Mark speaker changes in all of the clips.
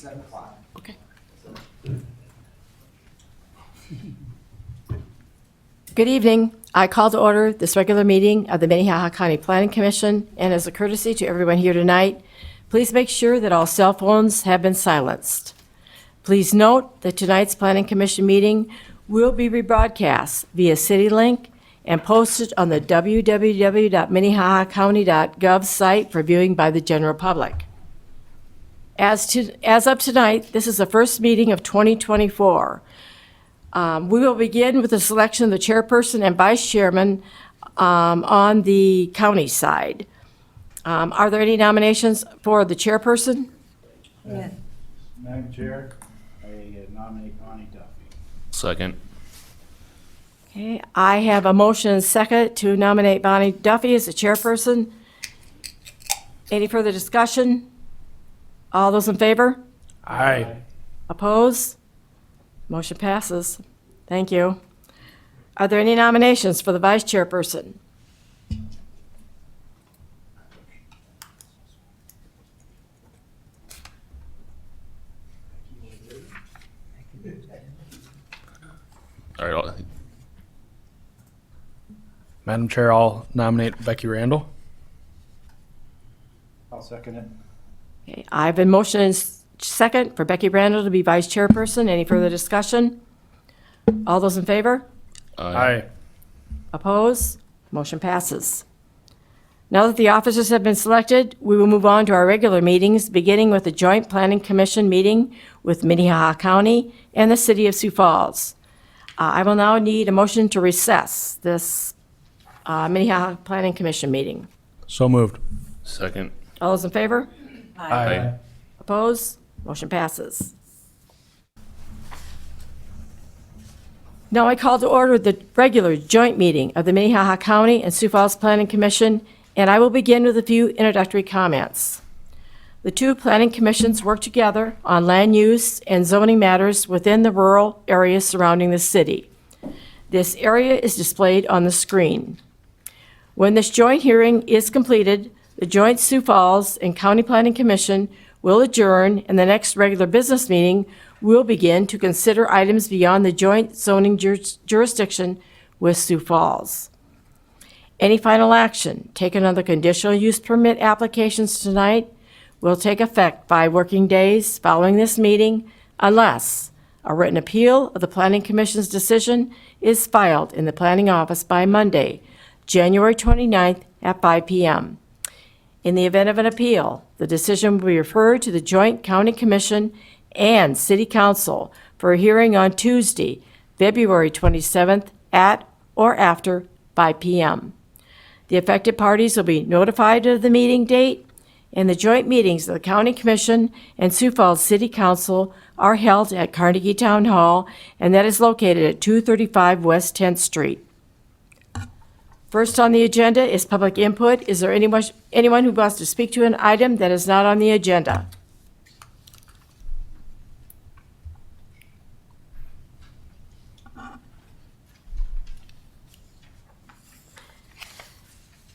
Speaker 1: 7 o'clock.
Speaker 2: Okay. Good evening. I call to order this regular meeting of the Minnehaha County Planning Commission, and as a courtesy to everyone here tonight, please make sure that all cell phones have been silenced. Please note that tonight's Planning Commission meeting will be rebroadcast via CityLink and posted on the www.minnehahacounty.gov site for viewing by the general public. As of tonight, this is the first meeting of 2024. We will begin with the selection of the chairperson and vice chairman on the county side. Are there any nominations for the chairperson?
Speaker 3: Yes.
Speaker 4: Madam Chair, I nominate Bonnie Duffy.
Speaker 5: Second.
Speaker 2: Okay, I have a motion and second to nominate Bonnie Duffy as the chairperson. Any further discussion? All those in favor?
Speaker 4: Aye.
Speaker 2: Oppose? Motion passes. Thank you. Are there any nominations for the vice chairperson?
Speaker 5: All right.
Speaker 6: Madam Chair, I'll nominate Becky Randall.
Speaker 4: I'll second it.
Speaker 2: Okay, I have been motioned and second for Becky Randall to be vice chairperson. Any further discussion? All those in favor?
Speaker 6: Aye.
Speaker 2: Oppose? Motion passes. Now that the officers have been selected, we will move on to our regular meetings, beginning with the Joint Planning Commission meeting with Minnehaha County and the City of Sioux Falls. I will now need a motion to recess this Minnehaha Planning Commission meeting.
Speaker 6: So moved.
Speaker 5: Second.
Speaker 2: All those in favor?
Speaker 6: Aye.
Speaker 2: Oppose? Motion passes. Now I call to order the regular joint meeting of the Minnehaha County and Sioux Falls Planning Commission, and I will begin with a few introductory comments. The two planning commissions work together on land use and zoning matters within the rural areas surrounding the city. This area is displayed on the screen. When this joint hearing is completed, the joint Sioux Falls and County Planning Commission will adjourn, and the next regular business meeting will begin to consider items beyond the joint zoning jurisdiction with Sioux Falls. Any final action taken on the conditional use permit applications tonight will take effect 5 working days following this meeting unless a written appeal of the Planning Commission's decision is filed in the Planning Office by Monday, January 29th at 5 p.m. In the event of an appeal, the decision will be referred to the Joint County Commission and City Council for a hearing on Tuesday, February 27th at or after 5 p.m. The affected parties will be notified of the meeting date, and the joint meetings of the County Commission and Sioux Falls City Council are held at Carnegie Town Hall, and that is located at 235 West 10th Street. First on the agenda is public input. Is there anyone who wants to speak to an item that is not on the agenda?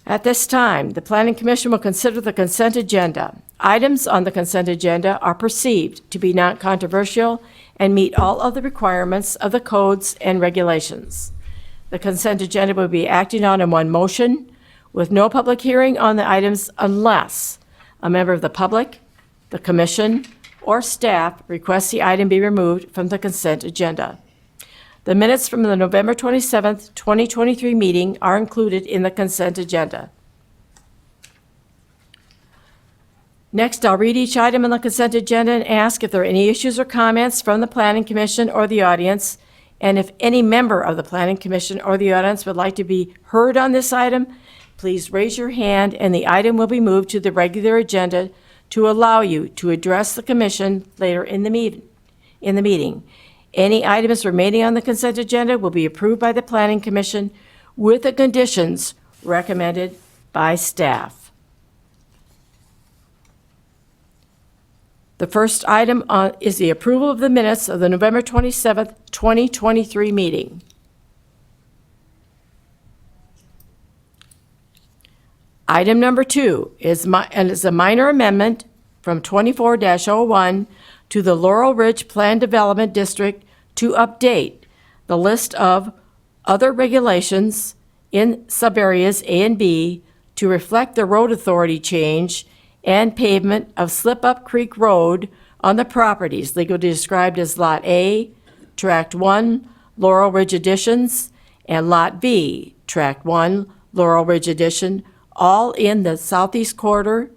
Speaker 2: At this time, the Planning Commission will consider the consent agenda. Items on the consent agenda are perceived to be non-controversial and meet all of the requirements of the codes and regulations. The consent agenda will be acted on in one motion with no public hearing on the items unless a member of the public, the commission, or staff requests the item be removed from the consent agenda. The minutes from the November 27th, 2023 meeting are included in the consent agenda. Next, I'll read each item on the consent agenda and ask if there are any issues or comments from the Planning Commission or the audience, and if any member of the Planning Commission or the audience would like to be heard on this item, please raise your hand and the item will be moved to the regular agenda to allow you to address the commission later in the meeting. Any items remaining on the consent agenda will be approved by the Planning Commission with the conditions recommended by staff. The first item is the approval of the minutes of the November 27th, 2023 meeting. Item number 2 is a minor amendment from 24-01 to the Laurel Ridge Plan Development District to update the list of other regulations in subareas A and B to reflect the road authority change and pavement of Slip Up Creek Road on the properties legally described as Lot A, Tract 1, Laurel Ridge Additions, and Lot B, Tract 1, Laurel Ridge Addition, all in the southeast quarter,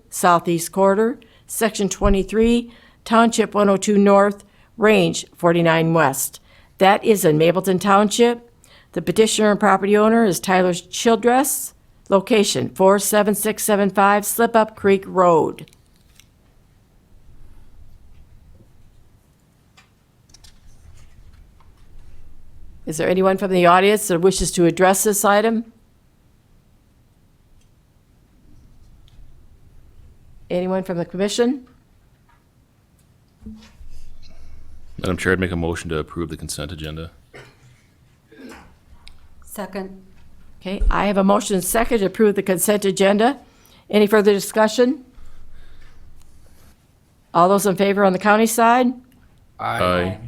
Speaker 2: Section 23, Township 102 North, Range 49 West. That is in Mapleton Township. The petitioner and property owner is Tyler Childress. Location 47675 Slip Up Creek Road. Is there anyone from the audience that wishes to address this item? Anyone from the commission?
Speaker 5: Madam Chair, I'd make a motion to approve the consent agenda.
Speaker 1: Second.
Speaker 2: Okay, I have a motion and second to approve the consent agenda. Any further discussion? All those in favor on the county side?
Speaker 5: Aye.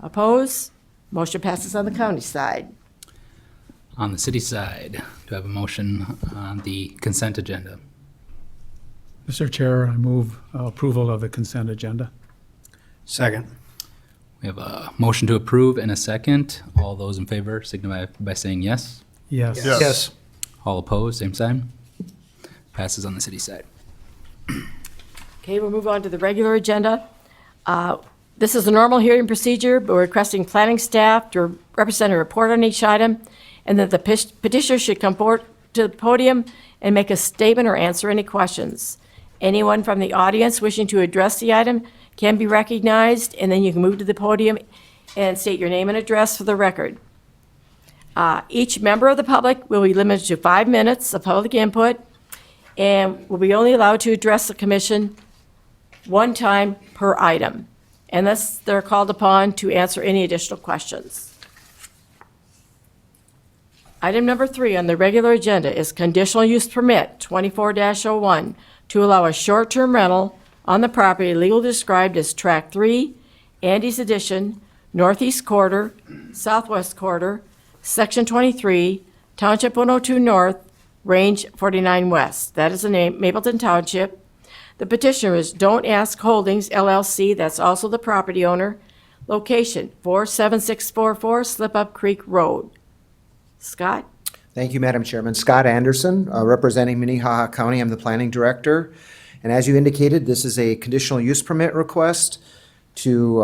Speaker 2: Oppose? Motion passes on the county side.
Speaker 3: On the city side, do I have a motion on the consent agenda?
Speaker 6: Mr. Chair, I move approval of the consent agenda.
Speaker 4: Second.
Speaker 3: We have a motion to approve and a second. All those in favor signify by saying yes.
Speaker 6: Yes.
Speaker 4: Yes.
Speaker 3: All opposed, same sign. Passes on the city side.
Speaker 2: Okay, we'll move on to the regular agenda. This is a normal hearing procedure, but we're requesting planning staff to represent a report on each item, and that the petitioner should come forward to the podium and make a statement or answer any questions. Anyone from the audience wishing to address the item can be recognized, and then you can move to the podium and state your name and address for the record. Each member of the public will be limited to 5 minutes of public input, and will be only allowed to address the commission one time per item, unless they're called upon to answer any additional questions. Item number 3 on the regular agenda is conditional use permit 24-01 to allow a short-term rental on the property legally described as Tract 3, Andy's Addition, Northeast Quarter, Southwest Quarter, Section 23, Township 102 North, Range 49 West. That is the name, Mapleton Township. The petitioner is Don't Ask Holdings LLC, that's also the property owner. Location 47644 Slip Up Creek Road. Scott?
Speaker 7: Thank you, Madam Chairman. Scott Anderson, representing Minnehaha County. I'm the planning director. And as you indicated, this is a conditional use permit request to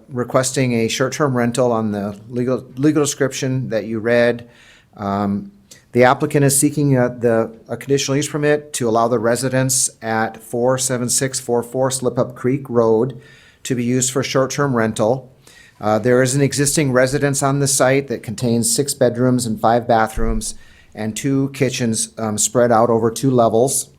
Speaker 7: requesting a short-term rental on the legal description that you read. The applicant is seeking a conditional use permit to allow the residents at 47644 Slip Up Creek Road to be used for short-term rental. There is an existing residence on the site that contains 6 bedrooms and 5 bathrooms and 2 kitchens spread out over 2 levels.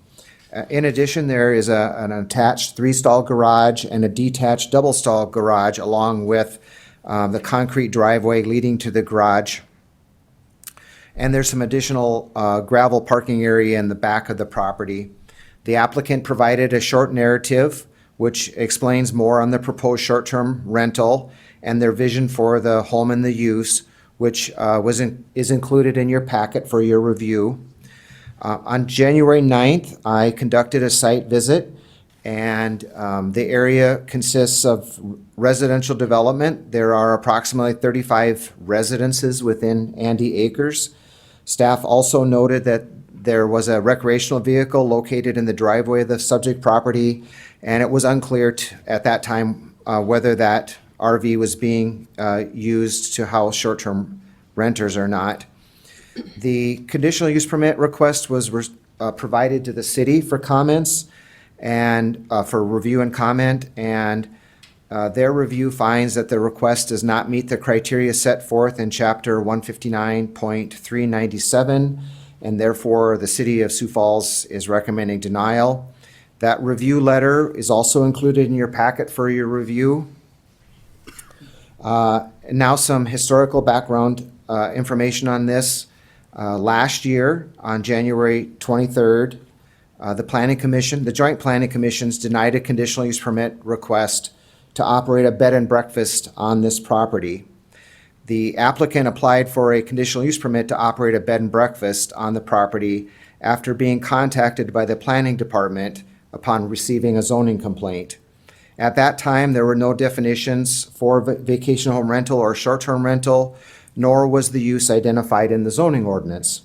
Speaker 7: In addition, there is an attached 3-stall garage and a detached double-stall garage along with the concrete driveway leading to the garage. And there's some additional gravel parking area in the back of the property. The applicant provided a short narrative which explains more on the proposed short-term rental and their vision for the home and the use, which is included in your packet for your review. On January 9th, I conducted a site visit, and the area consists of residential development. There are approximately 35 residences within Andy Acres. Staff also noted that there was a recreational vehicle located in the driveway of the subject property, and it was unclear at that time whether that RV was being used to house short-term renters or not. The conditional use permit request was provided to the city for comments and for review and comment, and their review finds that the request does not meet the criteria set forth in Chapter 159.397, and therefore the City of Sioux Falls is recommending denial. That review letter is also included in your packet for your review. Now some historical background information on this. Last year, on January 23rd, The Joint Planning Commission's denied a conditional use permit request to operate a bed and breakfast on this property. The applicant applied for a conditional use permit to operate a bed and breakfast on the property after being contacted by the planning department upon receiving a zoning complaint. At that time, there were no definitions for vacation home rental or short-term rental, nor was the use identified in the zoning ordinance.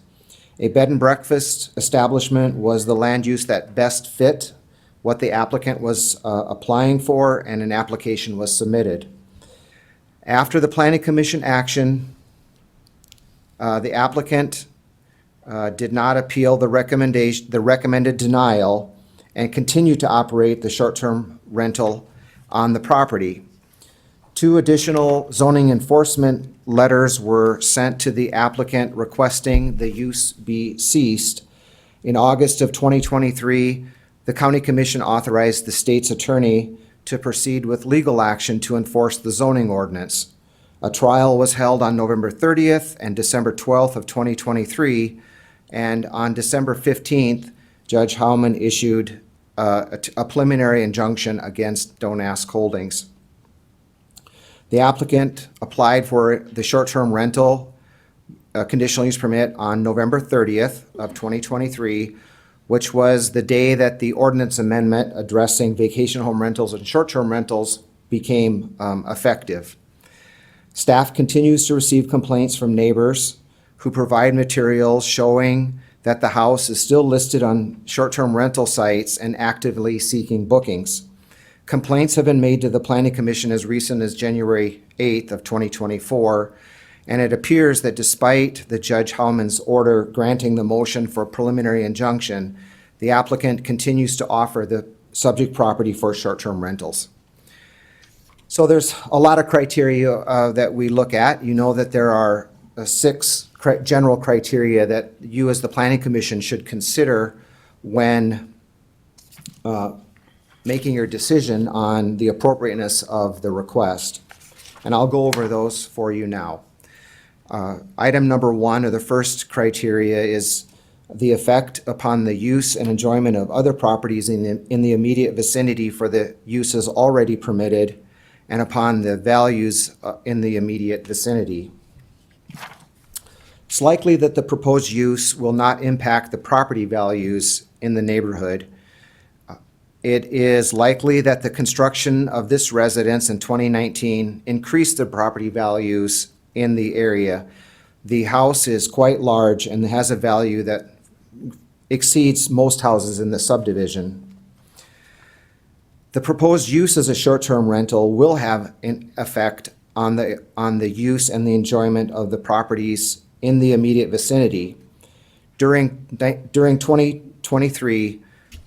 Speaker 7: A bed and breakfast establishment was the land use that best fit what the applicant was applying for, and an application was submitted. After the Planning Commission action, the applicant did not appeal the recommended denial and continued to operate the short-term rental on the property. 2 additional zoning enforcement letters were sent to the applicant requesting the use be ceased. In August of 2023, the County Commission authorized the state's attorney to proceed with legal action to enforce the zoning ordinance. A trial was held on November 30th and December 12th of 2023, and on December 15th, Judge Howman issued a preliminary injunction against Don't Ask Holdings. The applicant applied for the short-term rental conditional use permit on November 30th of 2023, which was the day that the ordinance amendment addressing vacation home rentals and short-term rentals became effective. Staff continues to receive complaints from neighbors who provide materials showing that the house is still listed on short-term rental sites and actively seeking bookings. Complaints have been made to the Planning Commission as recent as January 8th of 2024, and it appears that despite the Judge Howman's order granting the motion for preliminary injunction, the applicant continues to offer the subject property for short-term rentals. So there's a lot of criteria that we look at. You know that there are 6 general criteria that you as the Planning Commission should consider when making your decision on the appropriateness of the request. And I'll go over those for you now. Item number 1, or the first criteria, is the effect upon the use and enjoyment of other properties in the immediate vicinity for the uses already permitted, and upon the values in the immediate vicinity. It's likely that the proposed use will not impact the property values in the neighborhood. It is likely that the construction of this residence in 2019 increased the property values in the area. The house is quite large and has a value that exceeds most houses in the subdivision. The proposed use as a short-term rental will have an effect on the use and the enjoyment of the properties in the immediate vicinity. During 2023,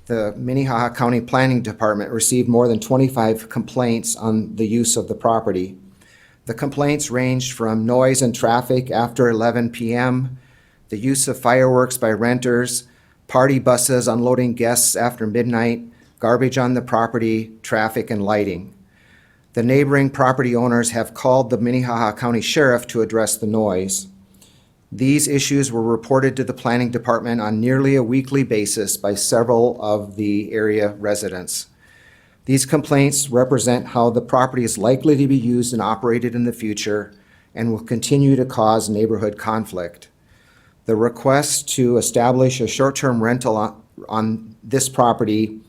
Speaker 7: the Minnehaha County Planning Department received more than 25 complaints on the use of the property. The complaints ranged from noise and traffic after 11 p.m., the use of fireworks by renters, party buses unloading guests after midnight, garbage on the property, traffic, and lighting. The neighboring property owners have called the Minnehaha County Sheriff to address the noise. These issues were reported to the Planning Department on nearly a weekly basis by several of the area residents. These complaints represent how the property is likely to be used and operated in the future and will continue to cause neighborhood conflict. The request to establish a short-term rental on this property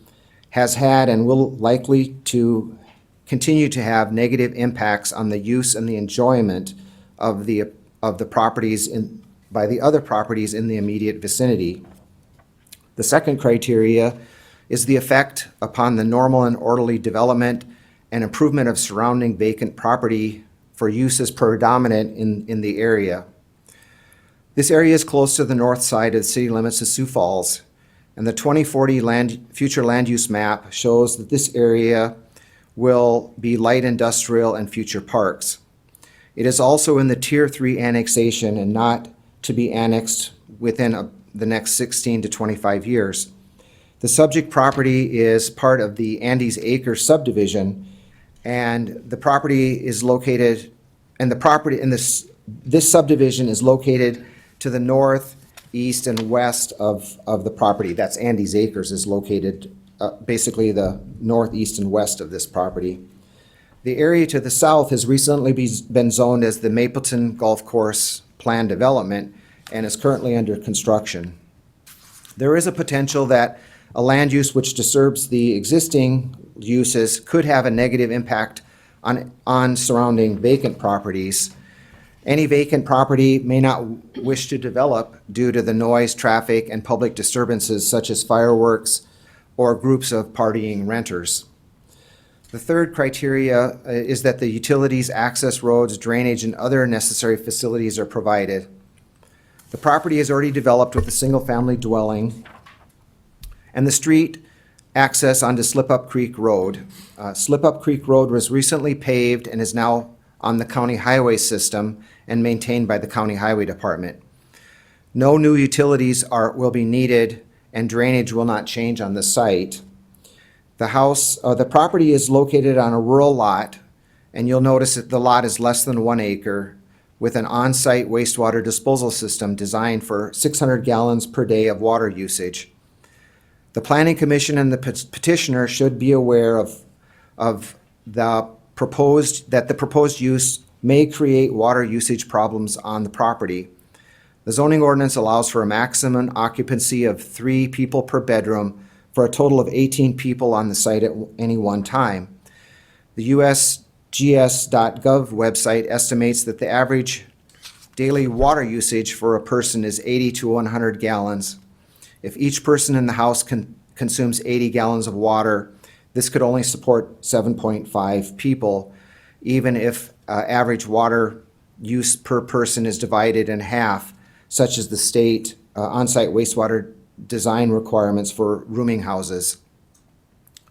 Speaker 7: has had and will likely to continue to have negative impacts on the use and the enjoyment of the properties by the other properties in the immediate vicinity. The second criteria is the effect upon the normal and orderly development and improvement of surrounding vacant property for uses predominant in the area. This area is close to the north side of the city limits of Sioux Falls, and the 2040 future land use map shows that this area will be light industrial and future parks. It is also in the Tier 3 annexation and not to be annexed within the next 16 to 25 years. The subject property is part of the Andes Acres subdivision, and the property is located, and the property in this subdivision is located to the north east and west of the property. That's Andy's Acres is located basically the northeast and west of this property. The area to the south has recently been zoned as the Mapleton Golf Course Plan Development and is currently under construction. There is a potential that a land use which disturbs the existing uses could have a negative impact on surrounding vacant properties. Any vacant property may not wish to develop due to the noise, traffic, and public disturbances such as fireworks or groups of partying renters. The third criteria is that the utilities, access roads, drainage, and other necessary facilities are provided. The property is already developed with a single-family dwelling, and the street access onto Slip Up Creek Road. Slip Up Creek Road was recently paved and is now on the county highway system and maintained by the county highway department. No new utilities will be needed, and drainage will not change on the site. The property is located on a rural lot, and you'll notice that the lot is less than 1 acre with an on-site wastewater disposal system designed for 600 gallons per day of water usage. The Planning Commission and the petitioner should be aware of the proposed use may create water usage problems on the property. The zoning ordinance allows for a maximum occupancy of 3 people per bedroom for a total of 18 people on the site at any one time. The USGS.gov website estimates that the average daily water usage for a person is 80 to 100 gallons. If each person in the house consumes 80 gallons of water, this could only support 7.5 people, even if average water use per person is divided in half, such as the state on-site wastewater design requirements for rooming houses.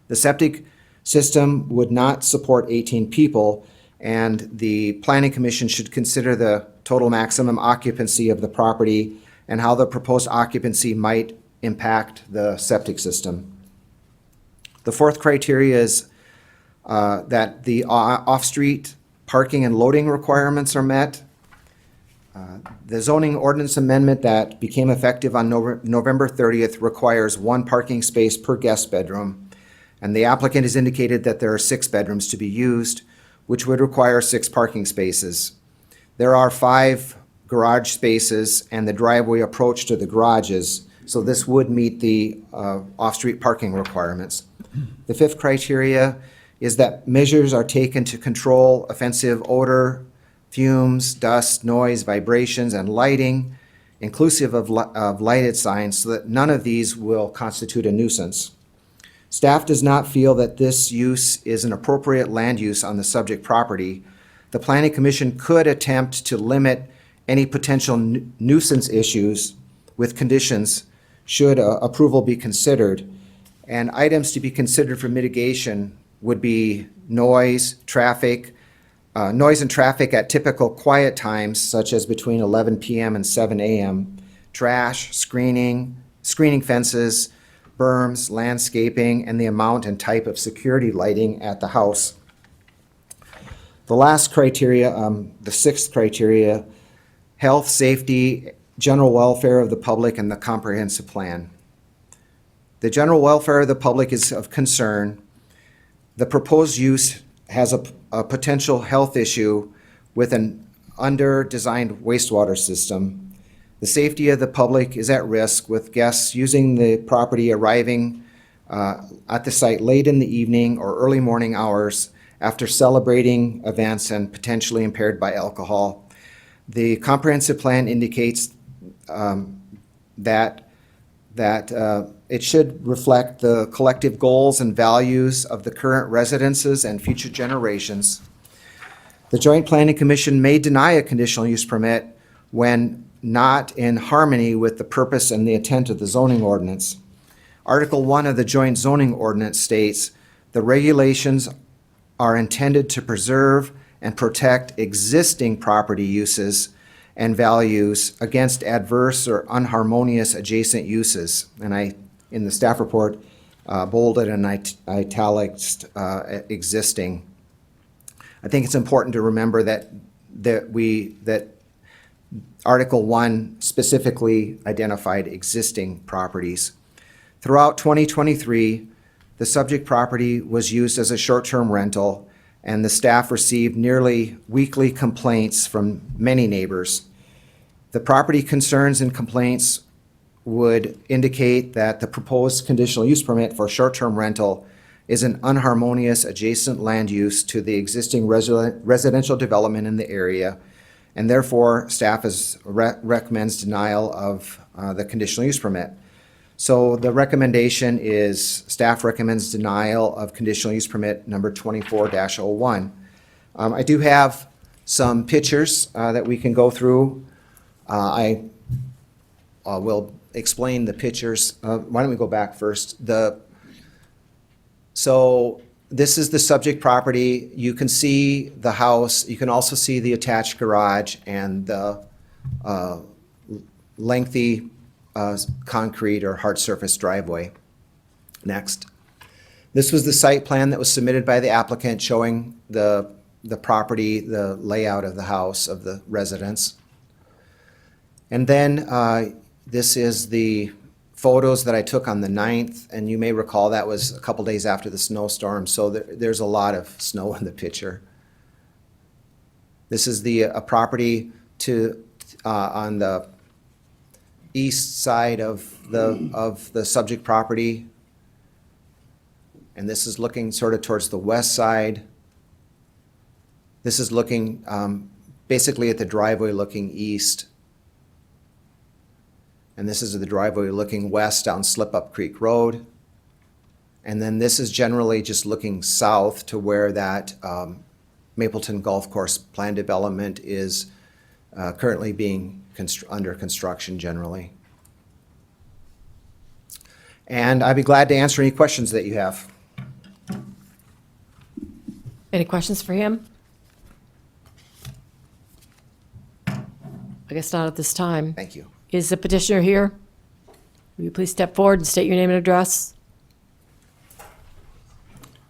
Speaker 7: The septic system would not support 18 people, and the Planning Commission should consider the total maximum occupancy of the property and how the proposed occupancy might impact the septic system. The fourth criteria is that the off-street parking and loading requirements are met. The zoning ordinance amendment that became effective on November 30th requires 1 parking space per guest bedroom, and the applicant has indicated that there are 6 bedrooms to be used, which would require 6 parking spaces. There are 5 garage spaces and the driveway approach to the garages, so this would meet the off-street parking requirements. The fifth criteria is that measures are taken to control offensive odor, fumes, dust, noise, vibrations, and lighting, inclusive of lighted signs, so that none of these will constitute a nuisance. Staff does not feel that this use is an appropriate land use on the subject property. The Planning Commission could attempt to limit any potential nuisance issues with conditions should approval be considered. And items to be considered for mitigation would be noise and traffic at typical quiet times, such as between 11 p.m. and 7 a.m., trash, screening fences, berms, landscaping, and the amount and type of security lighting at the house. The last criteria, the sixth criteria, health, safety, general welfare of the public, and the comprehensive plan. The general welfare of the public is of concern. The proposed use has a potential health issue with an under-designed wastewater system. The safety of the public is at risk, with guests using the property arriving at the site late in the evening or early morning hours after celebrating events and potentially impaired by alcohol. The comprehensive plan indicates that it should reflect the collective goals and values of the current residences and future generations. The Joint Planning Commission may deny a conditional use permit when not in harmony with the purpose and the intent of the zoning ordinance. Article 1 of the Joint Zoning Ordinance states, "The regulations are intended to preserve and protect existing property uses and values against adverse or unharmonious adjacent uses." And I, in the staff report, bolded and italicized existing. I think it's important to remember that Article 1 specifically identified existing properties. Throughout 2023, the subject property was used as a short-term rental, and the staff received nearly weekly complaints from many neighbors. The property concerns and complaints would indicate that the proposed conditional use permit for short-term rental is an unharmonious adjacent land use to the existing residential development in the area, and therefore staff recommends denial of the conditional use permit. So the recommendation is staff recommends denial of conditional use permit number 24-01. I do have some pictures that we can go through. I will explain the pictures. Why don't we go back first? So this is the subject property. You can see the house. You can also see the attached garage and the lengthy concrete or hard surface driveway. Next. This was the site plan that was submitted by the applicant showing the property, the layout of the house, of the residence. And then this is the photos that I took on the 9th, and you may recall that was a couple days after the snowstorm, so there's a lot of snow in the picture. This is a property on the east side of the subject property, and this is looking sort of towards the west side. This is looking basically at the driveway looking east. And this is the driveway looking west down Slip Up Creek Road. And then this is generally just looking south to where that Mapleton Golf Course plan development is currently being under construction generally. And I'd be glad to answer any questions that you have.
Speaker 2: Any questions for him? I guess not at this time.
Speaker 7: Thank you.
Speaker 2: Is the petitioner here? Will you please step forward and state your name and address?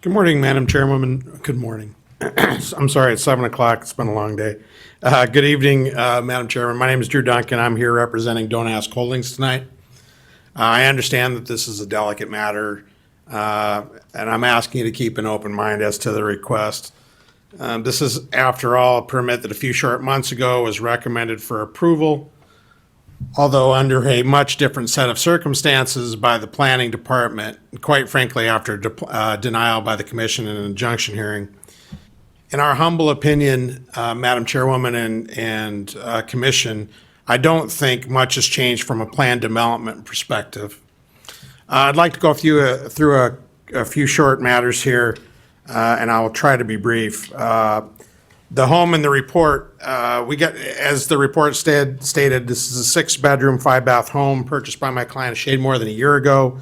Speaker 1: Good morning, Madam Chairwoman. Good morning. I'm sorry, it's 7 o'clock. It's been a long day. Good evening, Madam Chairman. My name is Drew Duncan. I'm here representing Don't Ask Holdings tonight. I understand that this is a delicate matter, and I'm asking you to keep an open mind as to the request. This is, after all, a permit that a few short months ago was recommended for approval, although under a much different set of circumstances by the planning department, quite frankly, after denial by the commission in an injunction hearing. In our humble opinion, Madam Chairwoman and commission, I don't think much has changed from a plan development perspective. I'd like to go through a few short matters here, and I will try to be brief. The home in the report, as the report stated, this is a 6-bedroom, 5-bath home purchased by my client a shade more than a year ago.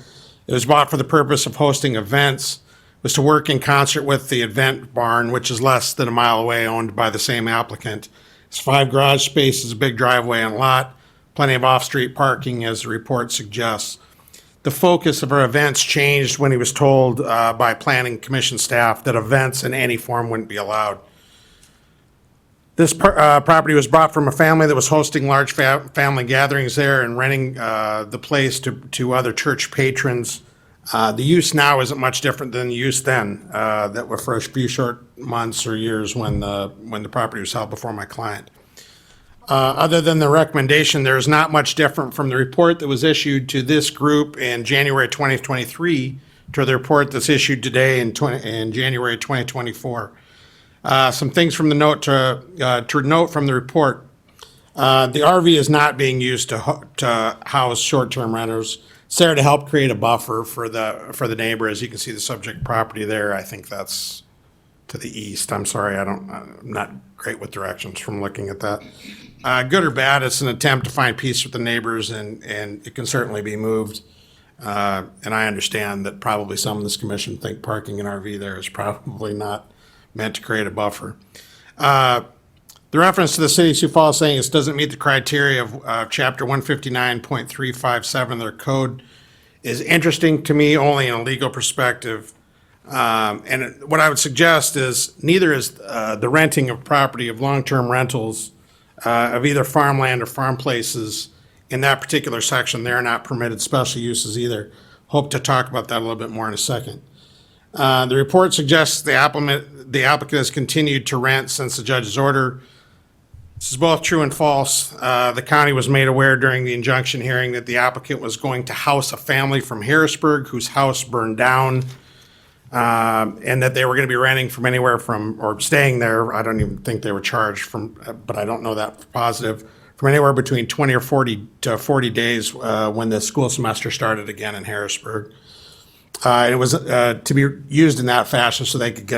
Speaker 1: It was bought for the purpose of hosting events. It was to work in concert with the event barn, which is less than a mile away, owned by the same applicant. It's 5 garage spaces, a big driveway and lot, plenty of off-street parking, as the report suggests. The focus of our events changed when he was told by planning commission staff that events in any form wouldn't be allowed. This property was bought from a family that was hosting large family gatherings there and renting the place to other church patrons. The use now isn't much different than the use then, that were for a few short months or years when the property was held before my client. Other than the recommendation, there is not much different from the report that was issued to this group in January 2023 to the report that's issued today in January 2024. Some things from the note to note from the report. The RV is not being used to house short-term renters. It's there to help create a buffer for the neighbor. As you can see, the subject property there, I think that's to the east. I'm sorry, I'm not great with directions from looking at that. Good or bad, it's an attempt to find peace with the neighbors, and it can certainly be moved. And I understand that probably some of this commission think parking an RV there is probably not meant to create a buffer. The reference to the city of Sioux Falls saying it doesn't meet the criteria of Chapter 159.357 of their code is interesting to me only in a legal perspective. And what I would suggest is neither is the renting of property of long-term rentals of either farmland or farm places in that particular section. They're not permitted special uses either. Hope to talk about that a little bit more in a second. The report suggests the applicant has continued to rent since the judge's order. This is both true and false. The county was made aware during the injunction hearing that the applicant was going to house a family from Harrisburg whose house burned down, and that they were going to be renting from anywhere from, or staying there, I don't even think they were charged from, but I don't know that for positive, from anywhere between 20 or 40 to 40 days when the school semester started again in Harrisburg. It was to be used in that fashion so they could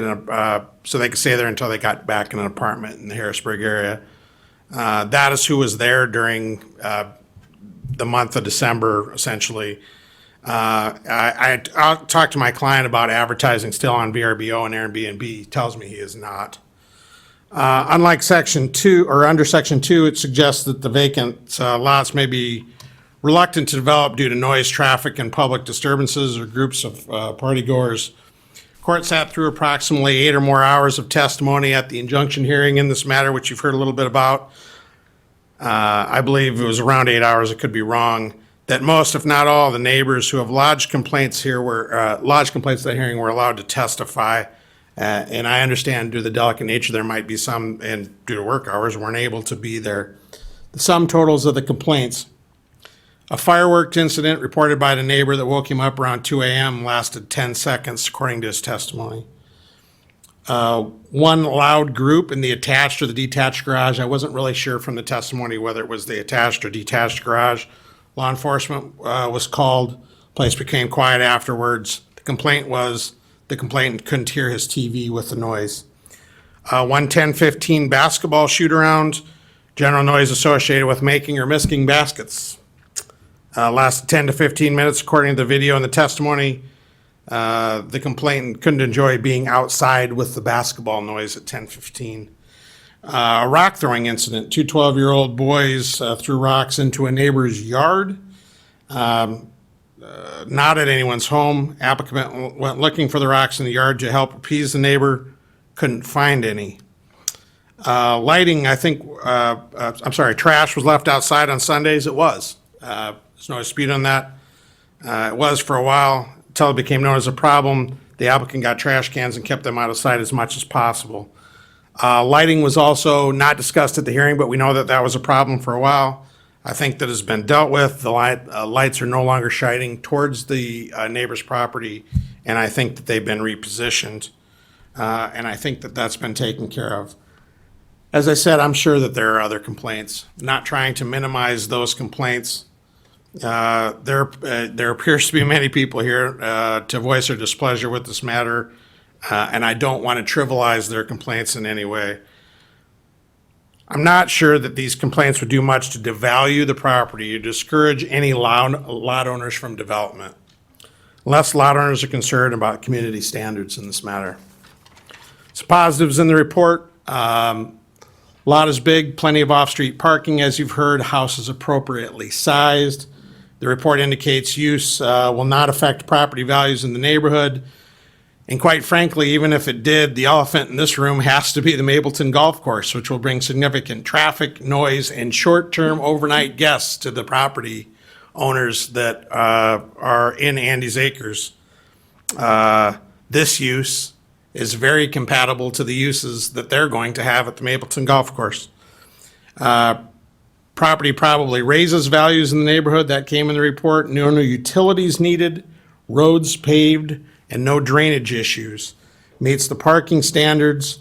Speaker 1: so they could stay there until they got back in an apartment in the Harrisburg area. That is who was there during the month of December, essentially. I'll talk to my client about advertising still on VRBO and Airbnb. He tells me he is not. Unlike Section 2, or under Section 2, it suggests that the vacant lots may be reluctant to develop due to noise, traffic, and public disturbances or groups of partygoers. Court sat through approximately 8 or more hours of testimony at the injunction hearing in this matter, which you've heard a little bit about. I believe it was around 8 hours, I could be wrong, that most, if not all, the neighbors who have lodged complaints here lodged complaints at the hearing were allowed to testify. And I understand due to the delicate nature, there might be some, and due to work hours, weren't able to be there. The sum totals of the complaints: a fireworks incident reported by the neighbor that woke him up around 2 a.m. lasted 10 seconds, according to his testimony. One loud group in the attached or the detached garage. I wasn't really sure from the testimony whether it was the attached or detached garage. Law enforcement was called. Place became quiet afterwards. The complaint was the complainant couldn't hear his TV with the noise. 1:10:15 basketball shoot-around. General noise associated with making or missing baskets. Lasted 10 to 15 minutes, according to the video and the testimony. The complainant couldn't enjoy being outside with the basketball noise at 10:15. A rock throwing incident. 2 12-year-old boys threw rocks into a neighbor's yard. Not at anyone's home. Applicant went looking for the rocks in the yard to help appease the neighbor. Couldn't find any. Lighting, I think, trash was left outside on Sundays. It was. There's no dispute on that. It was for a while until it became known as a problem. The applicant got trash cans and kept them out of sight as much as possible. Lighting was also not discussed at the hearing, but we know that that was a problem for a while. I think that has been dealt with. The lights are no longer shining towards the neighbor's property, and I think that they've been repositioned. And I think that that's been taken care of. As I said, I'm sure that there are other complaints. Not trying to minimize those complaints. There appears to be many people here to voice their displeasure with this matter, and I don't want to trivialize their complaints in any way. I'm not sure that these complaints would do much to devalue the property or discourage any lot owners from development. Less lot owners are concerned about community standards in this matter. Some positives in the report. Lot is big, plenty of off-street parking, as you've heard. House is appropriately sized. The report indicates use will not affect property values in the neighborhood. And quite frankly, even if it did, the elephant in this room has to be the Mapleton Golf Course, which will bring significant traffic, noise, and short-term overnight guests to the property owners that are in Andy's Acres. This use is very compatible to the uses that they're going to have at the Mapleton Golf Course. Property probably raises values in the neighborhood. That came in the report. No new utilities needed, roads paved, and no drainage issues. Meets the parking standards.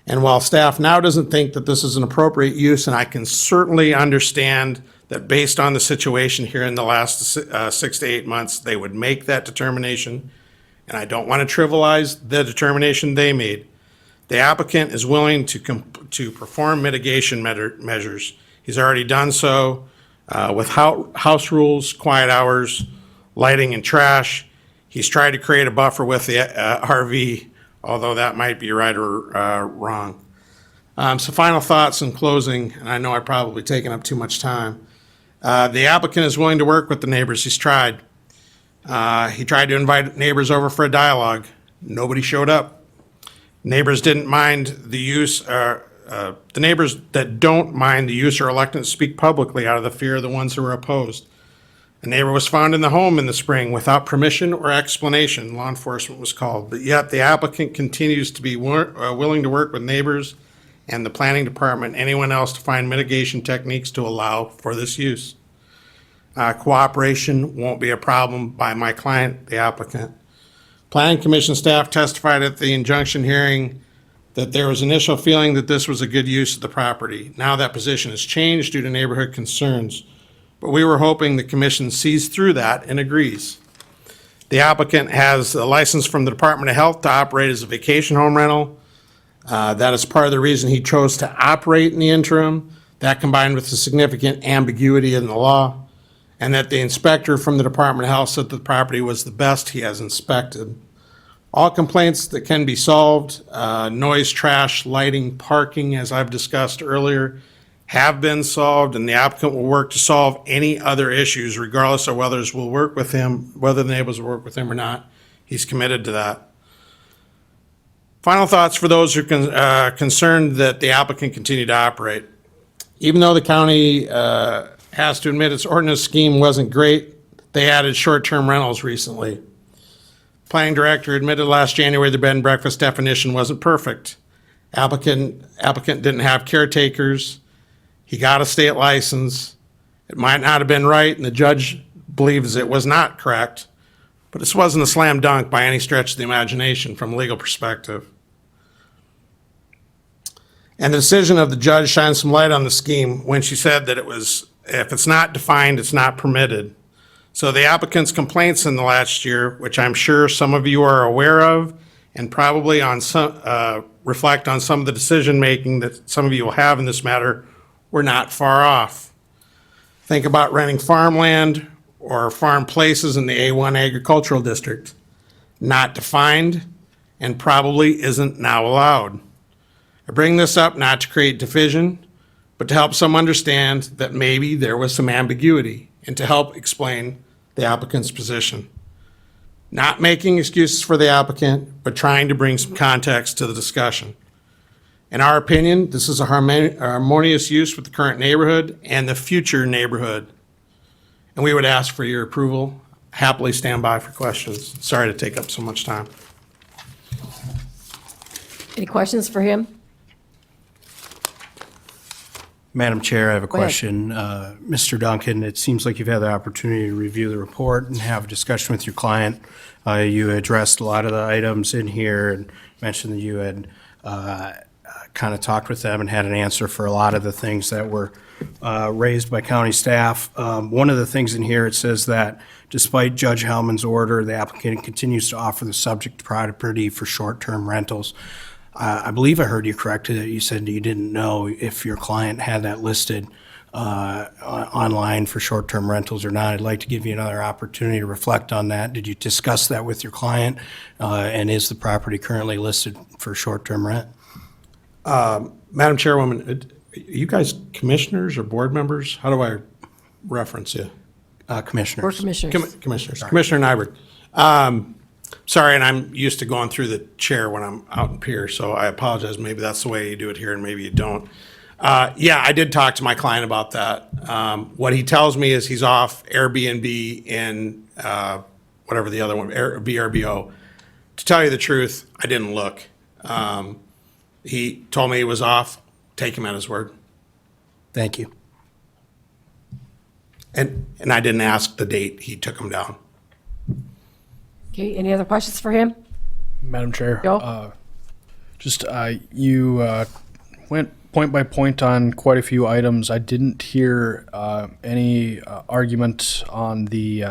Speaker 1: And while staff now doesn't think that this is an appropriate use, and I can certainly understand that based on the situation here in the last 6 to 8 months, they would make that determination. And I don't want to trivialize the determination they made. The applicant is willing to perform mitigation measures. He's already done so with house rules, quiet hours, lighting, and trash. He's tried to create a buffer with the RV, although that might be right or wrong. So final thoughts in closing, and I know I've probably taken up too much time. The applicant is willing to work with the neighbors. He's tried. He tried to invite neighbors over for a dialogue. Nobody showed up. Neighbors didn't mind the use, the neighbors that don't mind the use are reluctant to speak publicly out of the fear of the ones who are opposed. A neighbor was found in the home in the spring without permission or explanation. Law enforcement was called, but yet the applicant continues to be willing to work with neighbors and the planning department, and anyone else to find mitigation techniques to allow for this use. Cooperation won't be a problem by my client, the applicant. Planning Commission staff testified at the injunction hearing that there was initial feeling that this was a good use of the property. Now that position has changed due to neighborhood concerns, but we were hoping the commission sees through that and agrees. The applicant has a license from the Department of Health to operate as a vacation home rental. That is part of the reason he chose to operate in the interim. That combined with the significant ambiguity in the law, and that the inspector from the Department of Health said the property was the best he has inspected. All complaints that can be solved, noise, trash, lighting, parking, as I've discussed earlier, have been solved, and the applicant will work to solve any other issues regardless of whether the neighbors will work with him or not. He's committed to that. Final thoughts for those who are concerned that the applicant continue to operate. Even though the county has to admit its ordinance scheme wasn't great, they added short-term rentals recently. Planning director admitted last January the bed and breakfast definition wasn't perfect. Applicant didn't have caretakers. He got a state license. It might not have been right, and the judge believes it was not correct, but this wasn't a slam dunk by any stretch of the imagination from a legal perspective. And the decision of the judge shines some light on the scheme when she said that if it's not defined, it's not permitted. So the applicant's complaints in the last year, which I'm sure some of you are aware of, and probably reflect on some of the decision-making that some of you will have in this matter, were not far off. Think about renting farmland or farm places in the A1 agricultural district. Not defined and probably isn't now allowed. I bring this up not to create division, but to help some understand that maybe there was some ambiguity and to help explain the applicant's position. Not making excuses for the applicant, but trying to bring some context to the discussion. In our opinion, this is a harmonious use with the current neighborhood and the future neighborhood. And we would ask for your approval. Happily stand by for questions. Sorry to take up so much time.
Speaker 2: Any questions for him?
Speaker 8: Madam Chair, I have a
Speaker 2: Go ahead.
Speaker 8: question. Mr. Duncan, it seems like you've had the opportunity to review the report and have a discussion with your client. You addressed a lot of the items in here and mentioned that you had kind of talked with them and had an answer for a lot of the things that were raised by county staff. One of the things in here, it says that despite Judge Hellman's order, the applicant continues to offer the subject property for short-term rentals. I believe I heard you correctly that you said you didn't know if your client had that listed online for short-term rentals or not. I'd like to give you another opportunity to reflect on that. Did you discuss that with your client? And is the property currently listed for short-term rent?
Speaker 1: Madam Chairwoman, are you guys commissioners or board members? How do I reference you?
Speaker 8: Commissioners.
Speaker 2: Board commissioners.
Speaker 1: Commissioners. Commissioner Nyberg. Sorry, and I'm used to going through the chair when I'm out in Pier, so I apologize. Maybe that's the way you do it here and maybe you don't. Yeah, I did talk to my client about that. What he tells me is he's off Airbnb in whatever the other one, VRBO. To tell you the truth, I didn't look. He told me he was off. Take him at his word.
Speaker 8: Thank you.
Speaker 1: And I didn't ask the date he took him down.
Speaker 2: Okay, any other questions for him?
Speaker 9: Madam Chair,
Speaker 2: Joe?
Speaker 9: You went point by point on quite a few items. I didn't hear any argument on the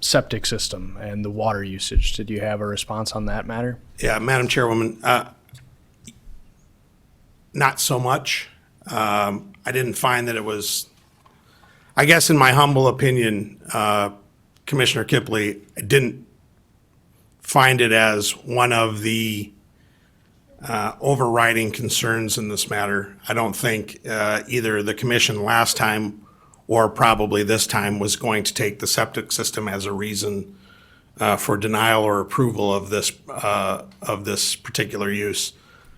Speaker 9: septic system and the water usage. Did you have a response on that matter?
Speaker 1: Yeah, Madam Chairwoman, not so much. I didn't find that it was, I guess in my humble opinion, Commissioner Kipley, I didn't find it as one of the overriding concerns in this matter. I don't think either the commission last time or probably this time was going to take the septic system as a reason for denial or approval of this particular use.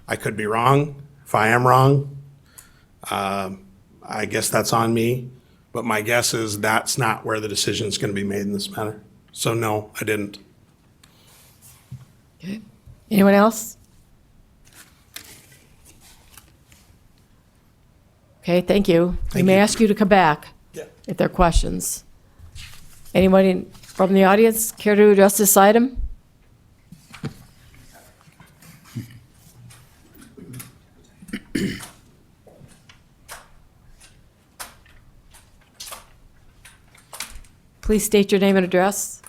Speaker 1: I could be wrong. If I am wrong, I guess that's on me. But my guess is that's not where the decision is going to be made in this matter. So no, I didn't.
Speaker 2: Okay. Anyone else? Okay, thank you. We may
Speaker 1: you.
Speaker 2: ask you to come back
Speaker 1: Yeah.
Speaker 2: if there are questions. Anybody from the audience care to address this item? Please state your name and address.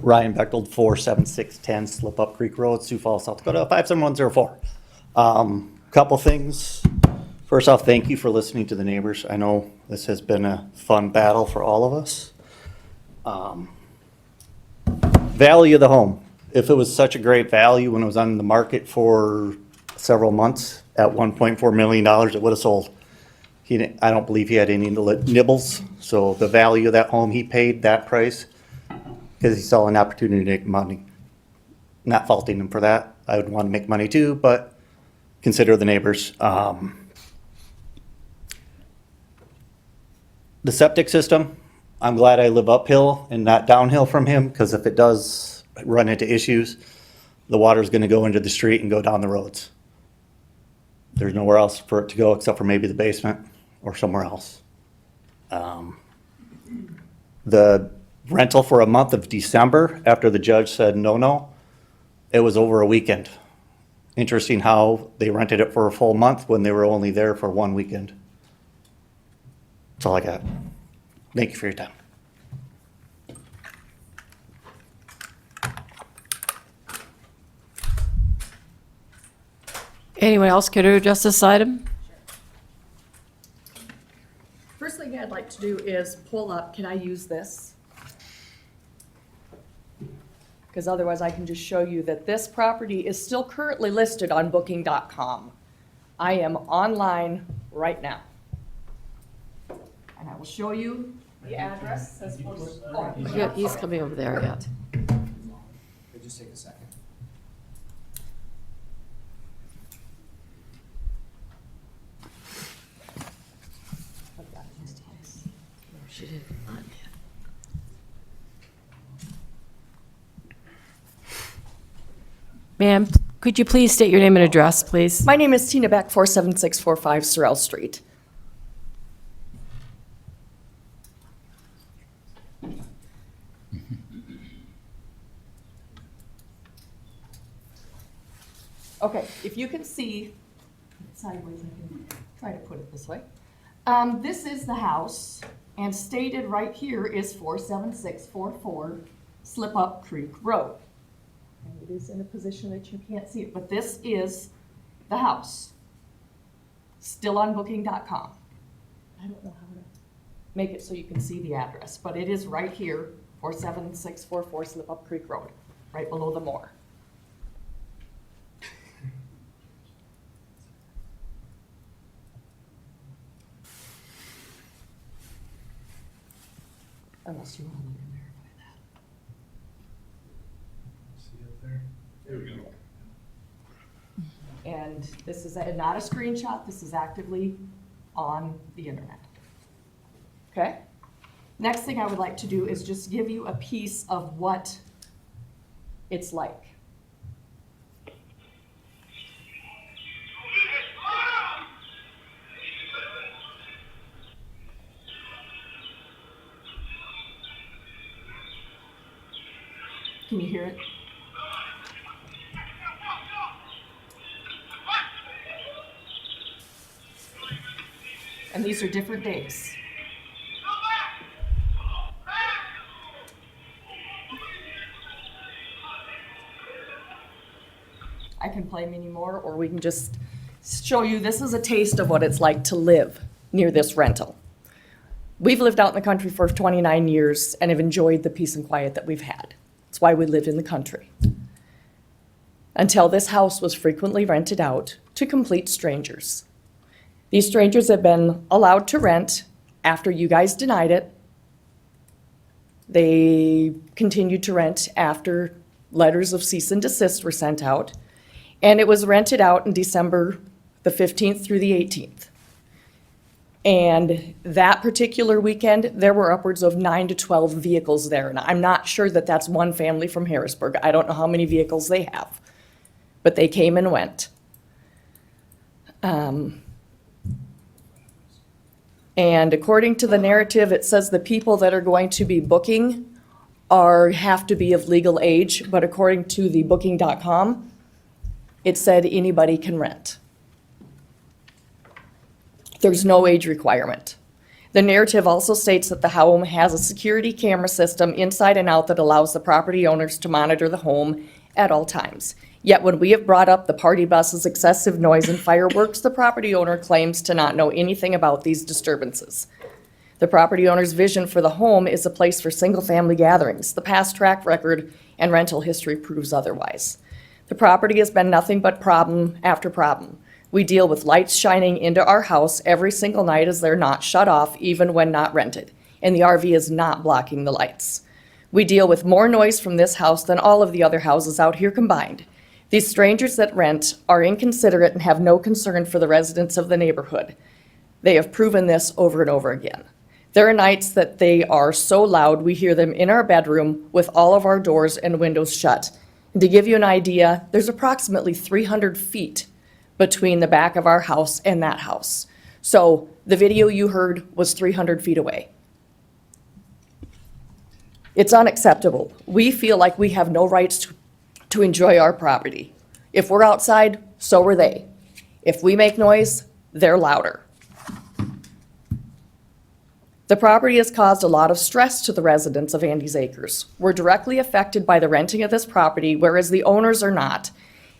Speaker 10: Ryan Bechtold, 47610 Slip Up Creek Road, Sioux Falls, South Dakota, 57104. Couple things. First off, thank you for listening to the neighbors. I know this has been a fun battle for all of us. Value of the home. If it was such a great value when it was on the market for several months at $1.4 million, it would have sold. I don't believe he had any nibbles, so the value of that home, he paid that price because he saw an opportunity to make money. Not faulting him for that. I would want to make money too, but consider the neighbors. The septic system, I'm glad I live uphill and not downhill from him, because if it does run into issues, the water's going to go into the street and go down the roads. There's nowhere else for it to go except for maybe the basement or somewhere else. The rental for a month of December, after the judge said no, it was over a weekend. Interesting how they rented it for a full month when they were only there for one weekend. That's all I got. Thank you for your time.
Speaker 2: Anyone else care to address this item?
Speaker 11: First thing I'd like to do is pull up, can I use this? Because otherwise I can just show you that this property is still currently listed on booking.com. I am online right now. And I will show you the address as opposed to.
Speaker 2: Yeah, he's coming over there, yeah.
Speaker 7: Just take a second.
Speaker 2: She didn't. Ma'am, could you please state your name and address, please?
Speaker 11: My name is Tina Beck, 47645 Sorrel Street. Okay, if you can see, sideways, I can try to put it this way. This is the house, and stated right here is 47644 Slip Up Creek Road. And it is in a position that you can't see it, but this is the house. Still on booking.com. I don't know how to make it so you can see the address, but it is right here, 47644 Slip Up Creek Road, right below the moor. Unless you want to verify that. And this is not a screenshot, this is actively on the internet. Okay? Next thing I would like to do is just give you a piece of what it's like. Can you hear it? And these are different days. I can play many more, or we can just show you, this is a taste of what it's like to live near this rental. We've lived out in the country for 29 years and have enjoyed the peace and quiet that we've had. That's why we lived in the country. Until this house was frequently rented out to complete strangers. These strangers have been allowed to rent after you guys denied it. They continued to rent after letters of cease and desist were sent out, and it was rented out in December the 15th through the 18th. And that particular weekend, there were upwards of 9 to 12 vehicles there. And I'm not sure that that's one family from Harrisburg. I don't know how many vehicles they have, but they came and went. And according to the narrative, it says the people that are going to be booking have to be of legal age, but according to the booking.com, it said anybody can rent. There's no age requirement. The narrative also states that the home has a security camera system inside and out that allows the property owners to monitor the home at all times. Yet when we have brought up the party bus's excessive noise and fireworks, the property owner claims to not know anything about these disturbances. The property owner's vision for the home is a place for single-family gatherings. The past track record and rental history proves otherwise. The property has been nothing but problem after problem. We deal with lights shining into our house every single night as they're not shut off, even when not rented, and the RV is not blocking the lights. We deal with more noise from this house than all of the other houses out here combined. These strangers that rent are inconsiderate and have no concern for the residents of the neighborhood. They have proven this over and over again. There are nights that they are so loud we hear them in our bedroom with all of our doors and windows shut. And to give you an idea, there's approximately 300 feet between the back of our house and that house. So the video you heard was 300 feet away. It's unacceptable. We feel like we have no rights to enjoy our property. If we're outside, so are they. If we make noise, they're louder. The property has caused a lot of stress to the residents of Andes Acres. We're directly affected by the renting of this property, whereas the owners are not.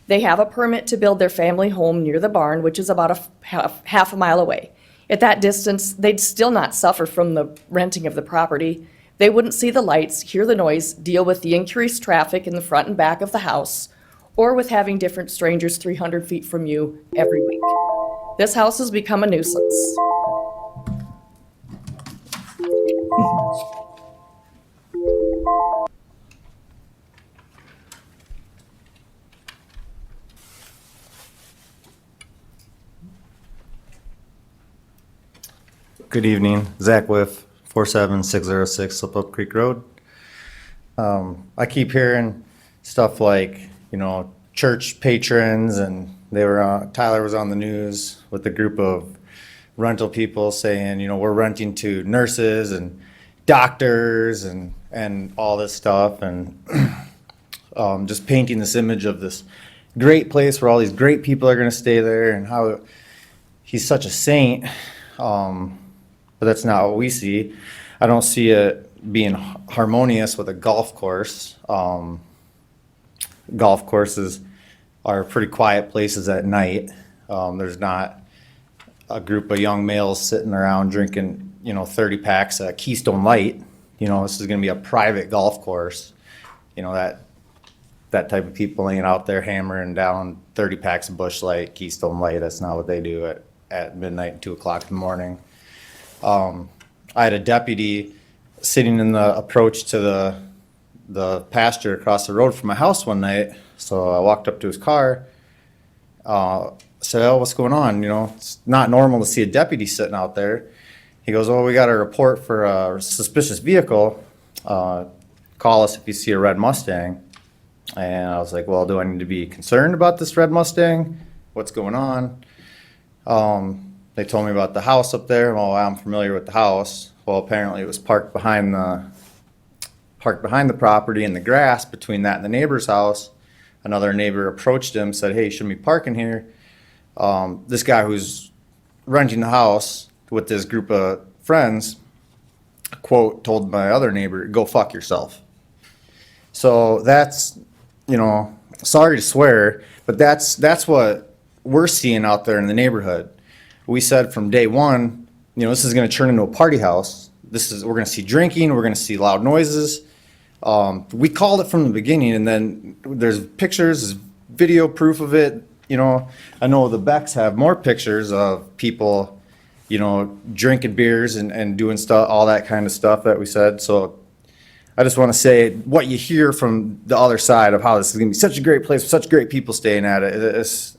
Speaker 11: They have a permit to build their family home near the barn, which is about half a mile away. At that distance, they'd still not suffer from the renting of the property. They wouldn't see the lights, hear the noise, deal with the increased traffic in the front and back of the house, or with having different strangers 300 feet from you every week. This house has become a nuisance.
Speaker 12: Good evening, Zach Whiff, 47606 Slip Up Creek Road. I keep hearing stuff like, church patrons, and Tyler was on the news with a group of rental people saying, we're renting to nurses and doctors and all this stuff, and just painting this image of this great place where all these great people are going to stay there and how he's such a saint. But that's not what we see. I don't see it being harmonious with a golf course. Golf courses are pretty quiet places at night. There's not a group of young males sitting around drinking, 30 packs of Keystone Light. This is going to be a private golf course. That type of people ain't out there hammering down 30 packs of Busch Light, Keystone Light. That's not what they do at midnight and 2 o'clock in the morning. I had a deputy sitting in the approach to the pasture across the road from my house one night. So I walked up to his car, said, "Oh, what's going on? It's not normal to see a deputy sitting out there." He goes, "Oh, we got a report for a suspicious vehicle. Call us if you see a red Mustang." And I was like, "Well, do I need to be concerned about this red Mustang? What's going on?" They told me about the house up there. Well, I'm familiar with the house. Well, apparently it was parked behind the property in the grass between that and the neighbor's house. Another neighbor approached him, said, "Hey, shouldn't be parking here." This guy who's renting the house with this group of friends, quote, told my other neighbor, "Go fuck yourself." So that's, sorry to swear, but that's what we're seeing out there in the neighborhood. We said from day one, this is going to turn into a party house. We're going to see drinking. We're going to see loud noises. We called it from the beginning, and then there's pictures, video proof of it. I know the Becks have more pictures of people, drinking beers and doing stuff, all that kind of stuff that we said. So I just want to say what you hear from the other side of how this is going to be such a great place, such great people staying at it.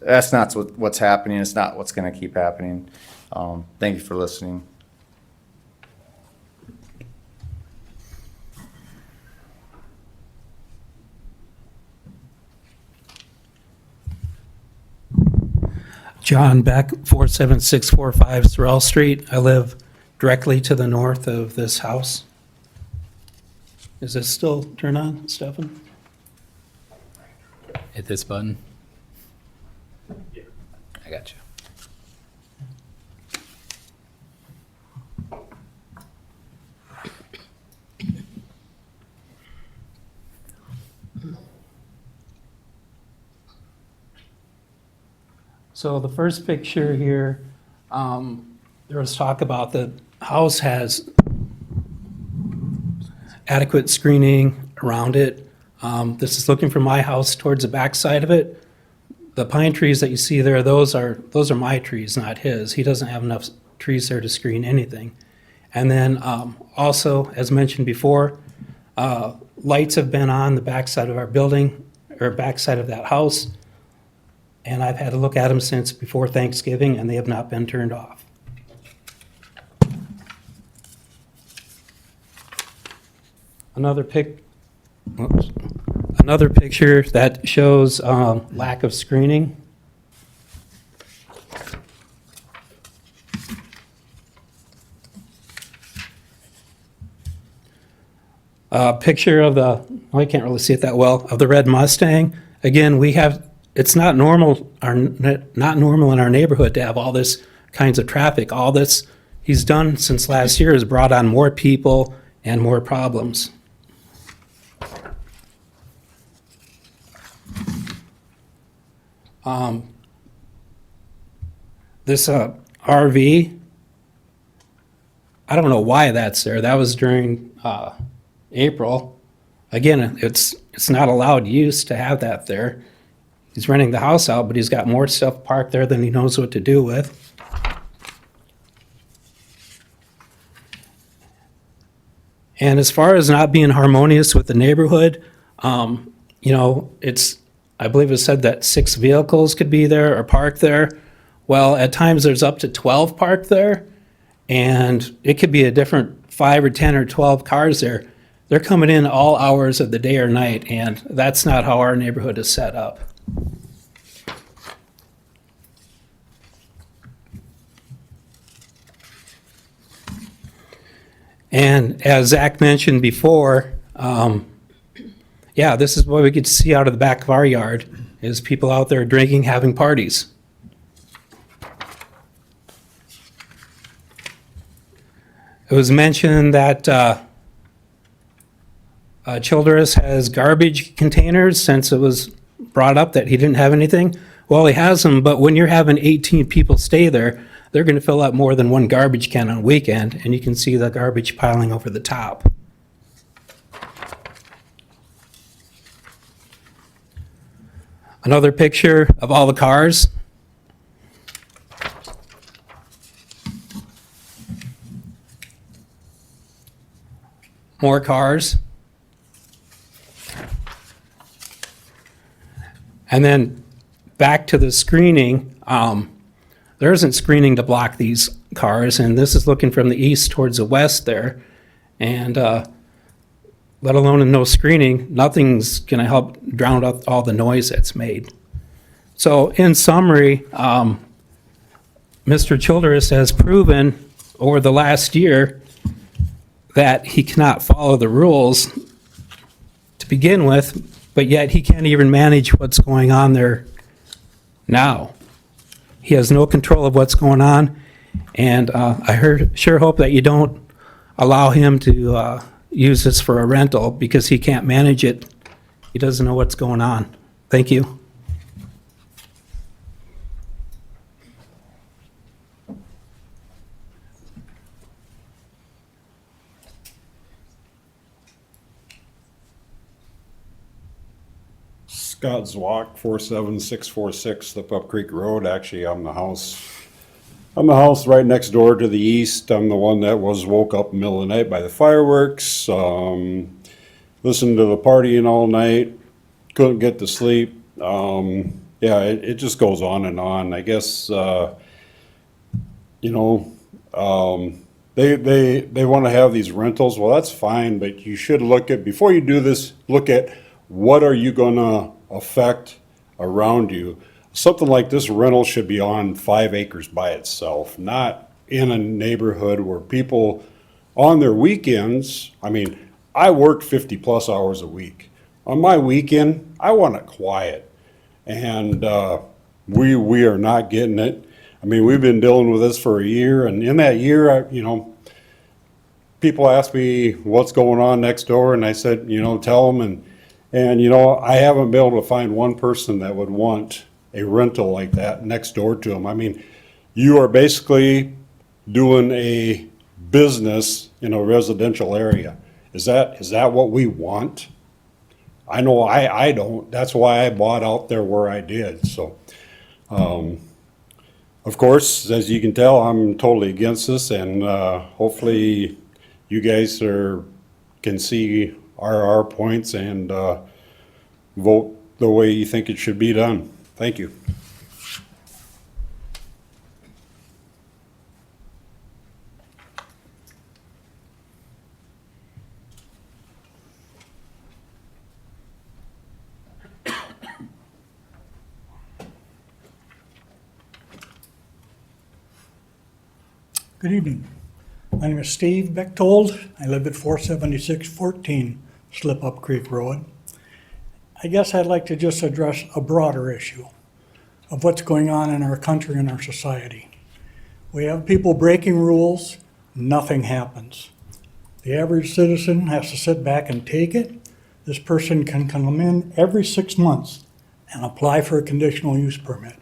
Speaker 12: That's not what's happening. It's not what's going to keep happening. Thank you for listening.
Speaker 13: John Beck, 47645 Sorrel Street. I live directly to the north of this house. Is this still turned on, Stefan?
Speaker 3: Hit this button. I got you.
Speaker 13: So the first picture here, there was talk about the house has adequate screening around it. This is looking from my house towards the back side of it. The pine trees that you see there, those are my trees, not his. He doesn't have enough trees there to screen anything. And then also, as mentioned before, lights have been on the backside of our building, or backside of that house. And I've had to look at them since before Thanksgiving, and they have not been turned off. Another picture that shows lack of screening. A picture of the, I can't really see it that well, of the red Mustang. Again, it's not normal in our neighborhood to have all this kinds of traffic. All this he's done since last year has brought on more people and more problems. This RV, I don't know why that's there. That was during April. Again, it's not allowed use to have that there. He's renting the house out, but he's got more stuff parked there than he knows what to do with. And as far as not being harmonious with the neighborhood, I believe it said that 6 vehicles could be there or parked there. Well, at times there's up to 12 parked there, and it could be a different 5 or 10 or 12 cars there. They're coming in all hours of the day or night, and that's not how our neighborhood is set up. And as Zach mentioned before, this is what we get to see out of the back of our yard, is people out there drinking, having parties. It was mentioned that Childress has garbage containers, since it was brought up that he didn't have anything. Well, he has them, but when you're having 18 people stay there, they're going to fill up more than one garbage can on a weekend, and you can see the garbage piling over the top. Another picture of all the cars. More cars. And then back to the screening, there isn't screening to block these cars, and this is looking from the east towards the west there. And let alone in no screening, nothing's going to help drown out all the noise that's made. So in summary, Mr. Childress has proven over the last year that he cannot follow the rules to begin with, but yet he can't even manage what's going on there now. He has no control of what's going on, and I sure hope that you don't allow him to use this for a rental, because he can't manage it. He doesn't know what's going on. Thank you.
Speaker 14: Scott Zwak, 47646 Slip Up Creek Road. Actually, I'm the house right next door to the east. I'm the one that was woke up in the middle of the night by the fireworks. listened to the partying all night, couldn't get to sleep. Yeah, it just goes on and on. I guess, they want to have these rentals. Well, that's fine, but you should look at, before you do this, look at what are you going to affect around you. Something like this rental should be on 5 acres by itself, not in a neighborhood where people on their weekends, I mean, I work 50+ hours a week. On my weekend, I want it quiet. And we are not getting it. I mean, we've been dealing with this for a year, and in that year, people ask me what's going on next door, and I said, tell them, and I haven't been able to find one person that would want a rental like that next door to them. I mean, you are basically doing a business in a residential area. Is that what we want? I know I don't. That's why I bought out there where I did. So, of course, as you can tell, I'm totally against this, and hopefully you guys can see our points and vote the way you think it should be done. Thank you.
Speaker 15: Good evening. My name is Steve Bechtold. I live at 47614 Slip Up Creek Road. I guess I'd like to just address a broader issue of what's going on in our country and our society. We have people breaking rules, nothing happens. The average citizen has to sit back and take it. This person can come in every 6 months and apply for a conditional use permit.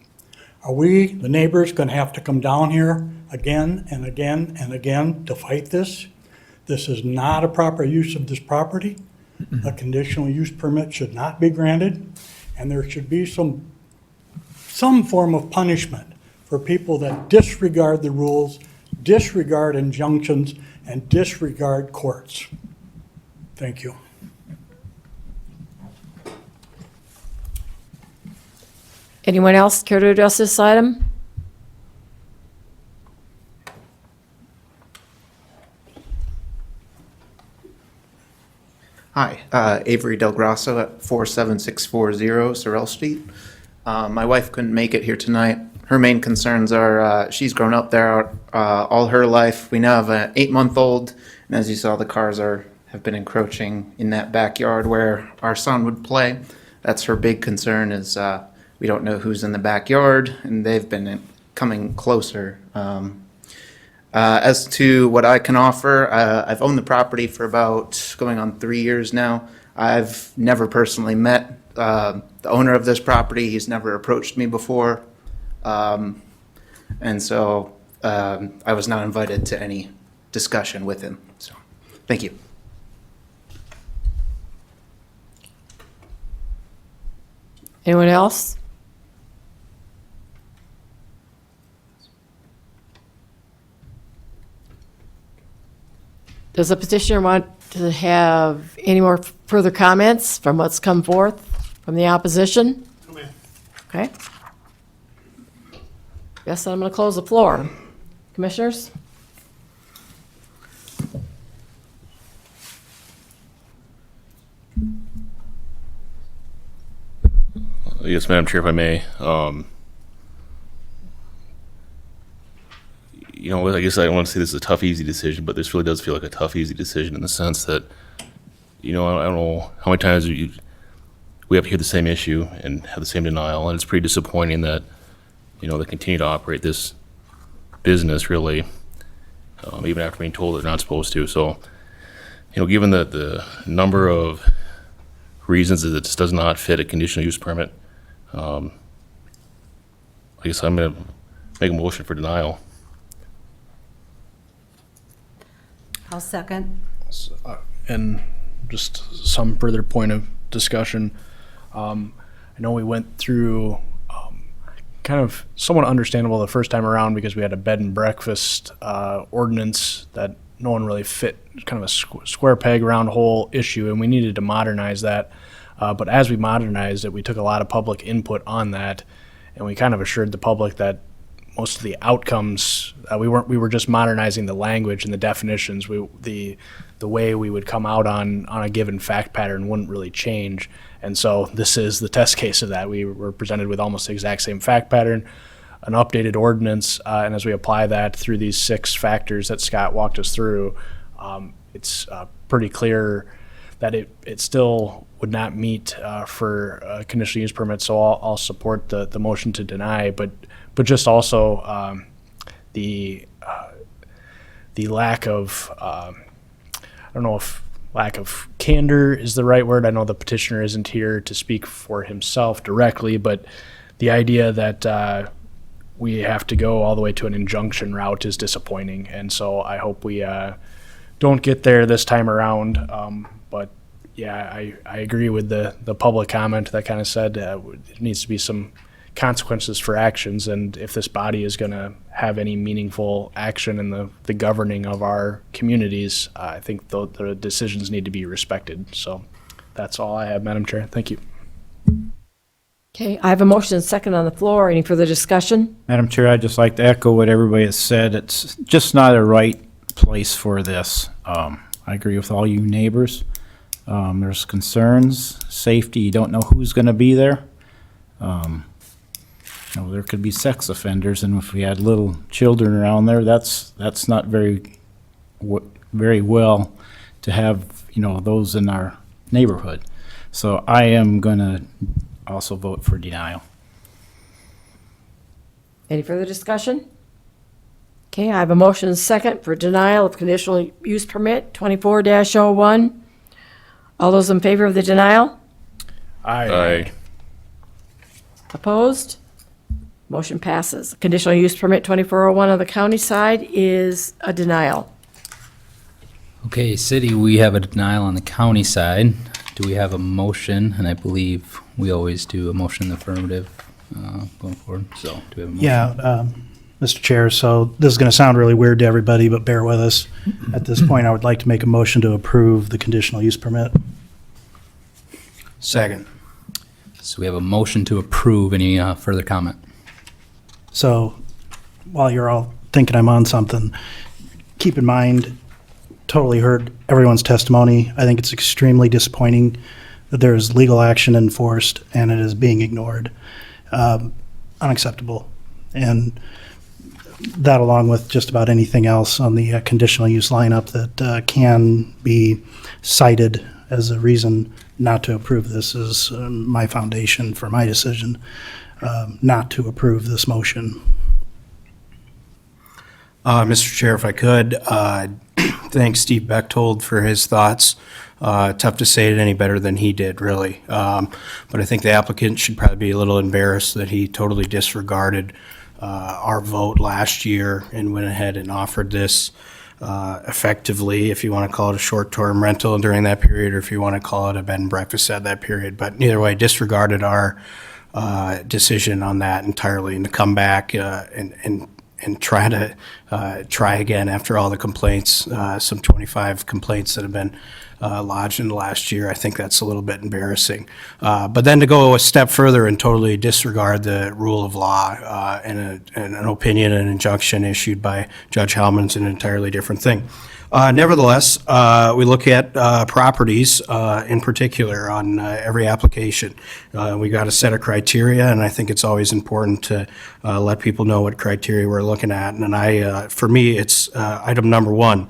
Speaker 15: Are we, the neighbors, going to have to come down here again and again and again to fight this? This is not a proper use of this property. A conditional use permit should not be granted, and there should be some form of punishment for people that disregard the rules, disregard injunctions, and disregard courts. Thank you.
Speaker 2: Anyone else care to address this item?
Speaker 16: Hi, Avery Del Grasso at 47640 Sorrel Street. My wife couldn't make it here tonight. Her main concerns are she's grown up there all her life. We now have an 8-month-old, and as you saw, the cars have been encroaching in that backyard where our son would play. That's her big concern is we don't know who's in the backyard, and they've been coming closer. As to what I can offer, I've owned the property for about going on 3 years now. I've never personally met the owner of this property. He's never approached me before. And so I was not invited to any discussion with him. So, thank you.
Speaker 2: Anyone else? Does the petitioner want to have any more further comments from what's come forth from the opposition? Okay. Guess I'm going to close the floor. Commissioners?
Speaker 5: Yes, Madam Chair, if I may. I guess I don't want to say this is a tough, easy decision, but this really does feel like a tough, easy decision in the sense that, I don't know how many times we have to hear the same issue and have the same denial, and it's pretty disappointing that, they continue to operate this business really, even after being told they're not supposed to. So, given that the number of reasons that this does not fit a conditional use permit, I guess I'm going to make a motion for denial.
Speaker 17: I'll second.
Speaker 9: And just some further point of discussion. I know we went through kind of somewhat understandable the first time around because we had a bed and breakfast ordinance that no one really fit kind of a square peg, round hole issue, and we needed to modernize that. But as we modernized it, we took a lot of public input on that, and we kind of assured the public that most of the outcomes, we were just modernizing the language and the definitions. The way we would come out on a given fact pattern wouldn't really change. And so this is the test case of that. We were presented with almost the exact same fact pattern, an updated ordinance, and as we apply that through these 6 factors that Scott walked us through, it's pretty clear that it still would not meet for a conditional use permit. So I'll support the motion to deny, but just also the lack of I don't know if lack of candor is the right word. I know the petitioner isn't here to speak for himself directly, but the idea that we have to go all the way to an injunction route is disappointing. And so I hope we don't get there this time around. But yeah, I agree with the public comment that kind of said there needs to be some consequences for actions. And if this body is going to have any meaningful action in the governing of our communities, I think the decisions need to be respected. So that's all I have, Madam Chair. Thank you.
Speaker 2: Okay, I have a motion and second on the floor. Any further discussion?
Speaker 12: Madam Chair, I'd just like to echo what everybody has said. It's just not a right place for this. I agree with all you neighbors. There's concerns, safety, you don't know who's going to be there. There could be sex offenders, and if we had little children around there, that's not very well to have, those in our neighborhood. So I am going to also vote for denial.
Speaker 2: Any further discussion? Okay, I have a motion and second for denial of conditional use permit 24-01. All those in favor of the denial?
Speaker 9: Aye.
Speaker 2: Opposed? Motion passes. Conditional use permit 2401 on the county side is a denial.
Speaker 3: Okay, city, we have a denial on the county side. Do we have a motion? And I believe we always do a motion in the affirmative going forward. So do we have a motion?
Speaker 8: Yeah, Mr. Chair, so this is going to sound really weird to everybody, but bear with us. At this point, I would like to make a motion to approve the conditional use permit. Second.
Speaker 3: So we have a motion to approve. Any further comment?
Speaker 8: So while you're all thinking I'm on something, keep in mind, totally heard everyone's testimony. I think it's extremely disappointing that there is legal action enforced and it is being ignored. Unacceptable. And that, along with just about anything else on the conditional use lineup that can be cited as a reason not to approve this, is my foundation for my decision not to approve this motion. Mr. Chair, if I could, thank Steve Bechtold for his thoughts. Tough to say it any better than he did, really. But I think the applicant should probably be a little embarrassed that he totally disregarded our vote last year and went ahead and offered this effectively, if you want to call it a short-term rental during that period, or if you want to call it a bed and breakfast at that period. But either way, disregarded our decision on that entirely, and to come back and try again after all the complaints, some 25 complaints that have been lodged in the last year. I think that's a little bit embarrassing. But then to go a step further and totally disregard the rule of law and an opinion, an injunction issued by Judge Hellman's an entirely different thing. Nevertheless, we look at properties in particular on every application. We got a set of criteria, and I think it's always important to let people know what criteria we're looking at. And for me, it's item number 1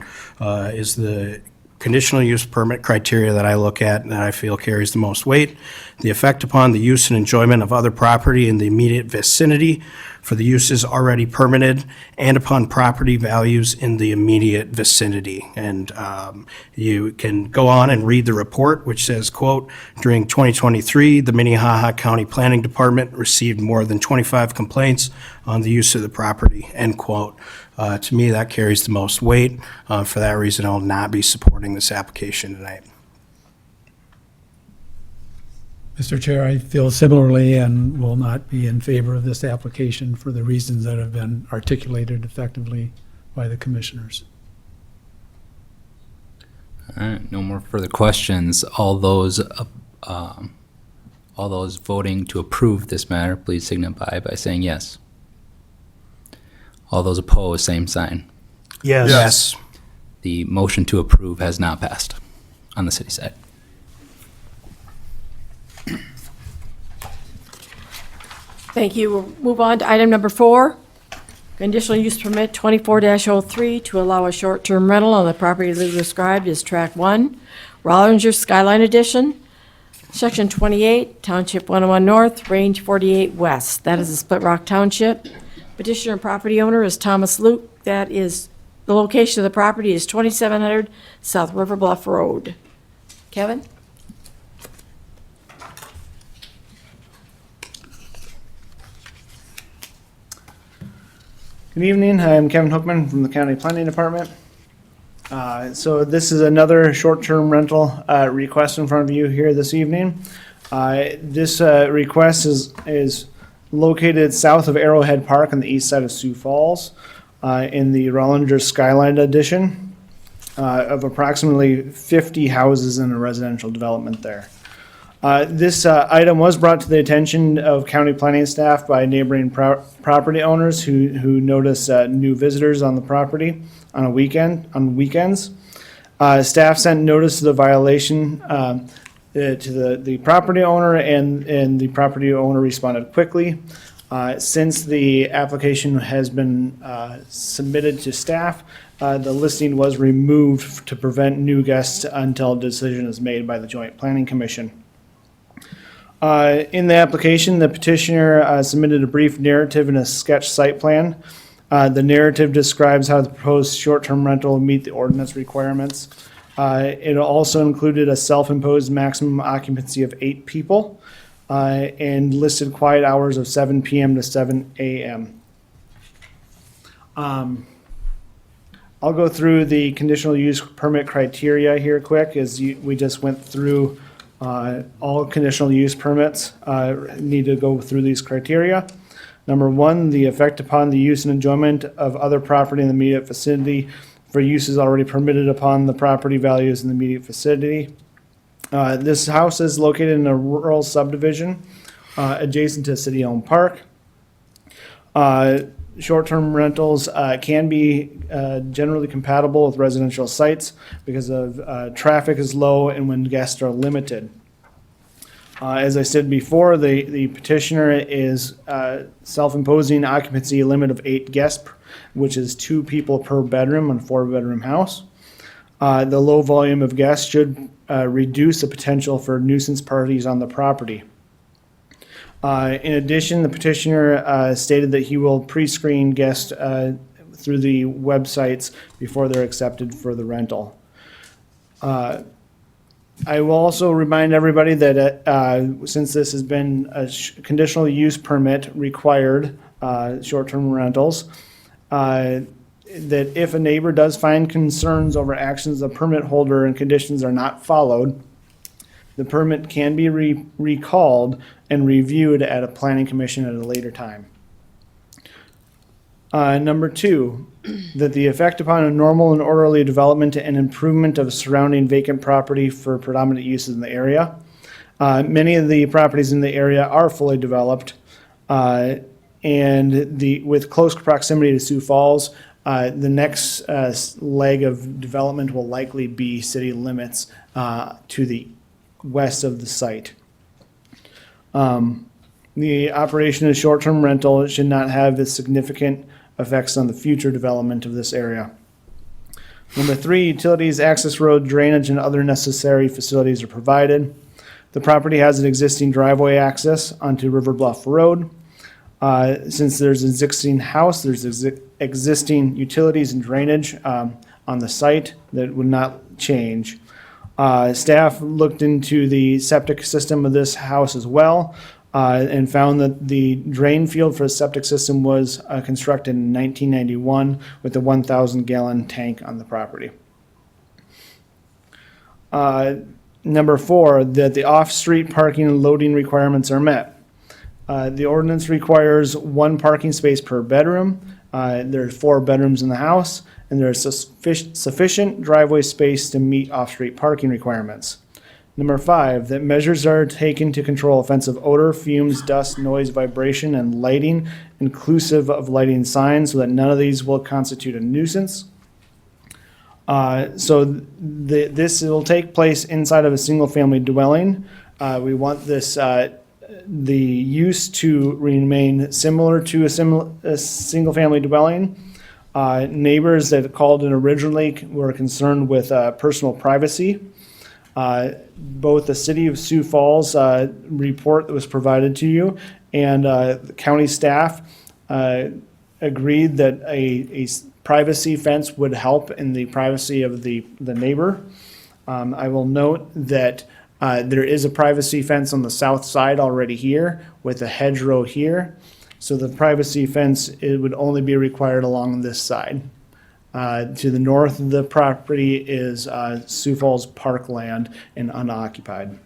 Speaker 8: is the conditional use permit criteria that I look at and that I feel carries the most weight. The effect upon the use and enjoyment of other property in the immediate vicinity for the uses already permitted and upon property values in the immediate vicinity. And you can go on and read the report, which says, quote, during 2023, the Minnehaha County Planning Department received more than 25 complaints on the use of the property, end quote. To me, that carries the most weight. For that reason, I'll not be supporting this application tonight.
Speaker 6: Mr. Chair, I feel similarly and will not be in favor of this application for the reasons that have been articulated effectively by the commissioners.
Speaker 3: All right, no more further questions. All those voting to approve this matter, please signify by saying yes. All those opposed, same sign.
Speaker 8: Yes.
Speaker 3: The motion to approve has not passed on the city side.
Speaker 2: Thank you. We'll move on to item number 4. Conditional use permit 24-03 to allow a short-term rental on the property legally described as Track 1, Rollinger Skyline Edition, Section 28, Township 101 North, Range 48 West. That is a Split Rock Township. Petitioner and property owner is Thomas Luke. That is, the location of the property is 2700 South River Bluff Road. Kevin?
Speaker 18: Good evening. I'm Kevin Hookman from the County Planning Department. So this is another short-term rental request in front of you here this evening. This request is located south of Arrowhead Park on the east side of Sioux Falls in the Rollinger Skyline Edition of approximately 50 houses in a residential development there. This item was brought to the attention of county planning staff by neighboring property owners who noticed new visitors on the property on weekends. Staff sent notice of the violation to the property owner, and the property owner responded quickly. Since the application has been submitted to staff, the listing was removed to prevent new guests until a decision is made by the Joint Planning Commission. In the application, the petitioner submitted a brief narrative and a sketch site plan. The narrative describes how the proposed short-term rental will meet the ordinance requirements. It also included a self-imposed maximum occupancy of 8 people and listed quiet hours of 7 p.m. to 7 a.m. I'll go through the conditional use permit criteria here quick, as we just went through all conditional use permits need to go through these criteria. Number 1, the effect upon the use and enjoyment of other property in the immediate vicinity for uses already permitted upon the property values in the immediate vicinity. This house is located in a rural subdivision adjacent to a city-owned park. Short-term rentals can be generally compatible with residential sites because of traffic is low and when guests are limited. As I said before, the petitioner is self-imposing occupancy limit of 8 guests, which is 2 people per bedroom on a 4-bedroom house. The low volume of guests should reduce the potential for nuisance parties on the property. In addition, the petitioner stated that he will pre-screen guests through the websites before they're accepted for the rental. I will also remind everybody that since this has been a conditional use permit required short-term rentals, that if a neighbor does find concerns over actions of the permit holder and conditions are not followed, the permit can be recalled and reviewed at a planning commission at a later time. Number 2, that the effect upon a normal and orderly development and improvement of surrounding vacant property for predominant uses in the area. Many of the properties in the area are fully developed, and with close proximity to Sioux Falls, the next leg of development will likely be city limits to the west of the site. The operation of short-term rental should not have a significant effects on the future development of this area. Number 3, utilities, access road, drainage, and other necessary facilities are provided. The property has an existing driveway access onto River Bluff Road. Since there's an existing house, there's existing utilities and drainage on the site that would not change. Staff looked into the septic system of this house as well, and found that the drain field for the septic system was constructed in 1991 with a 1,000-gallon tank on the property. Number 4, that the off-street parking and loading requirements are met. The ordinance requires 1 parking space per bedroom There's 4 bedrooms in the house, and there's sufficient driveway space to meet off-street parking requirements. Number 5, that measures are taken to control offensive odor, fumes, dust, noise, vibration, and lighting, inclusive of lighting signs, so that none of these will constitute a nuisance. This will take place inside of a single-family dwelling. We want this, the use to remain similar to a single-family dwelling. Neighbors that called in originally were concerned with personal privacy. Both the City of Sioux Falls report that was provided to you and the county staff agreed that a privacy fence would help in the privacy of the neighbor. I will note that there is a privacy fence on the south side already here with a hedgerow here. So the privacy fence, it would only be required along this side. To the north of the property is Sioux Falls parkland and unoccupied.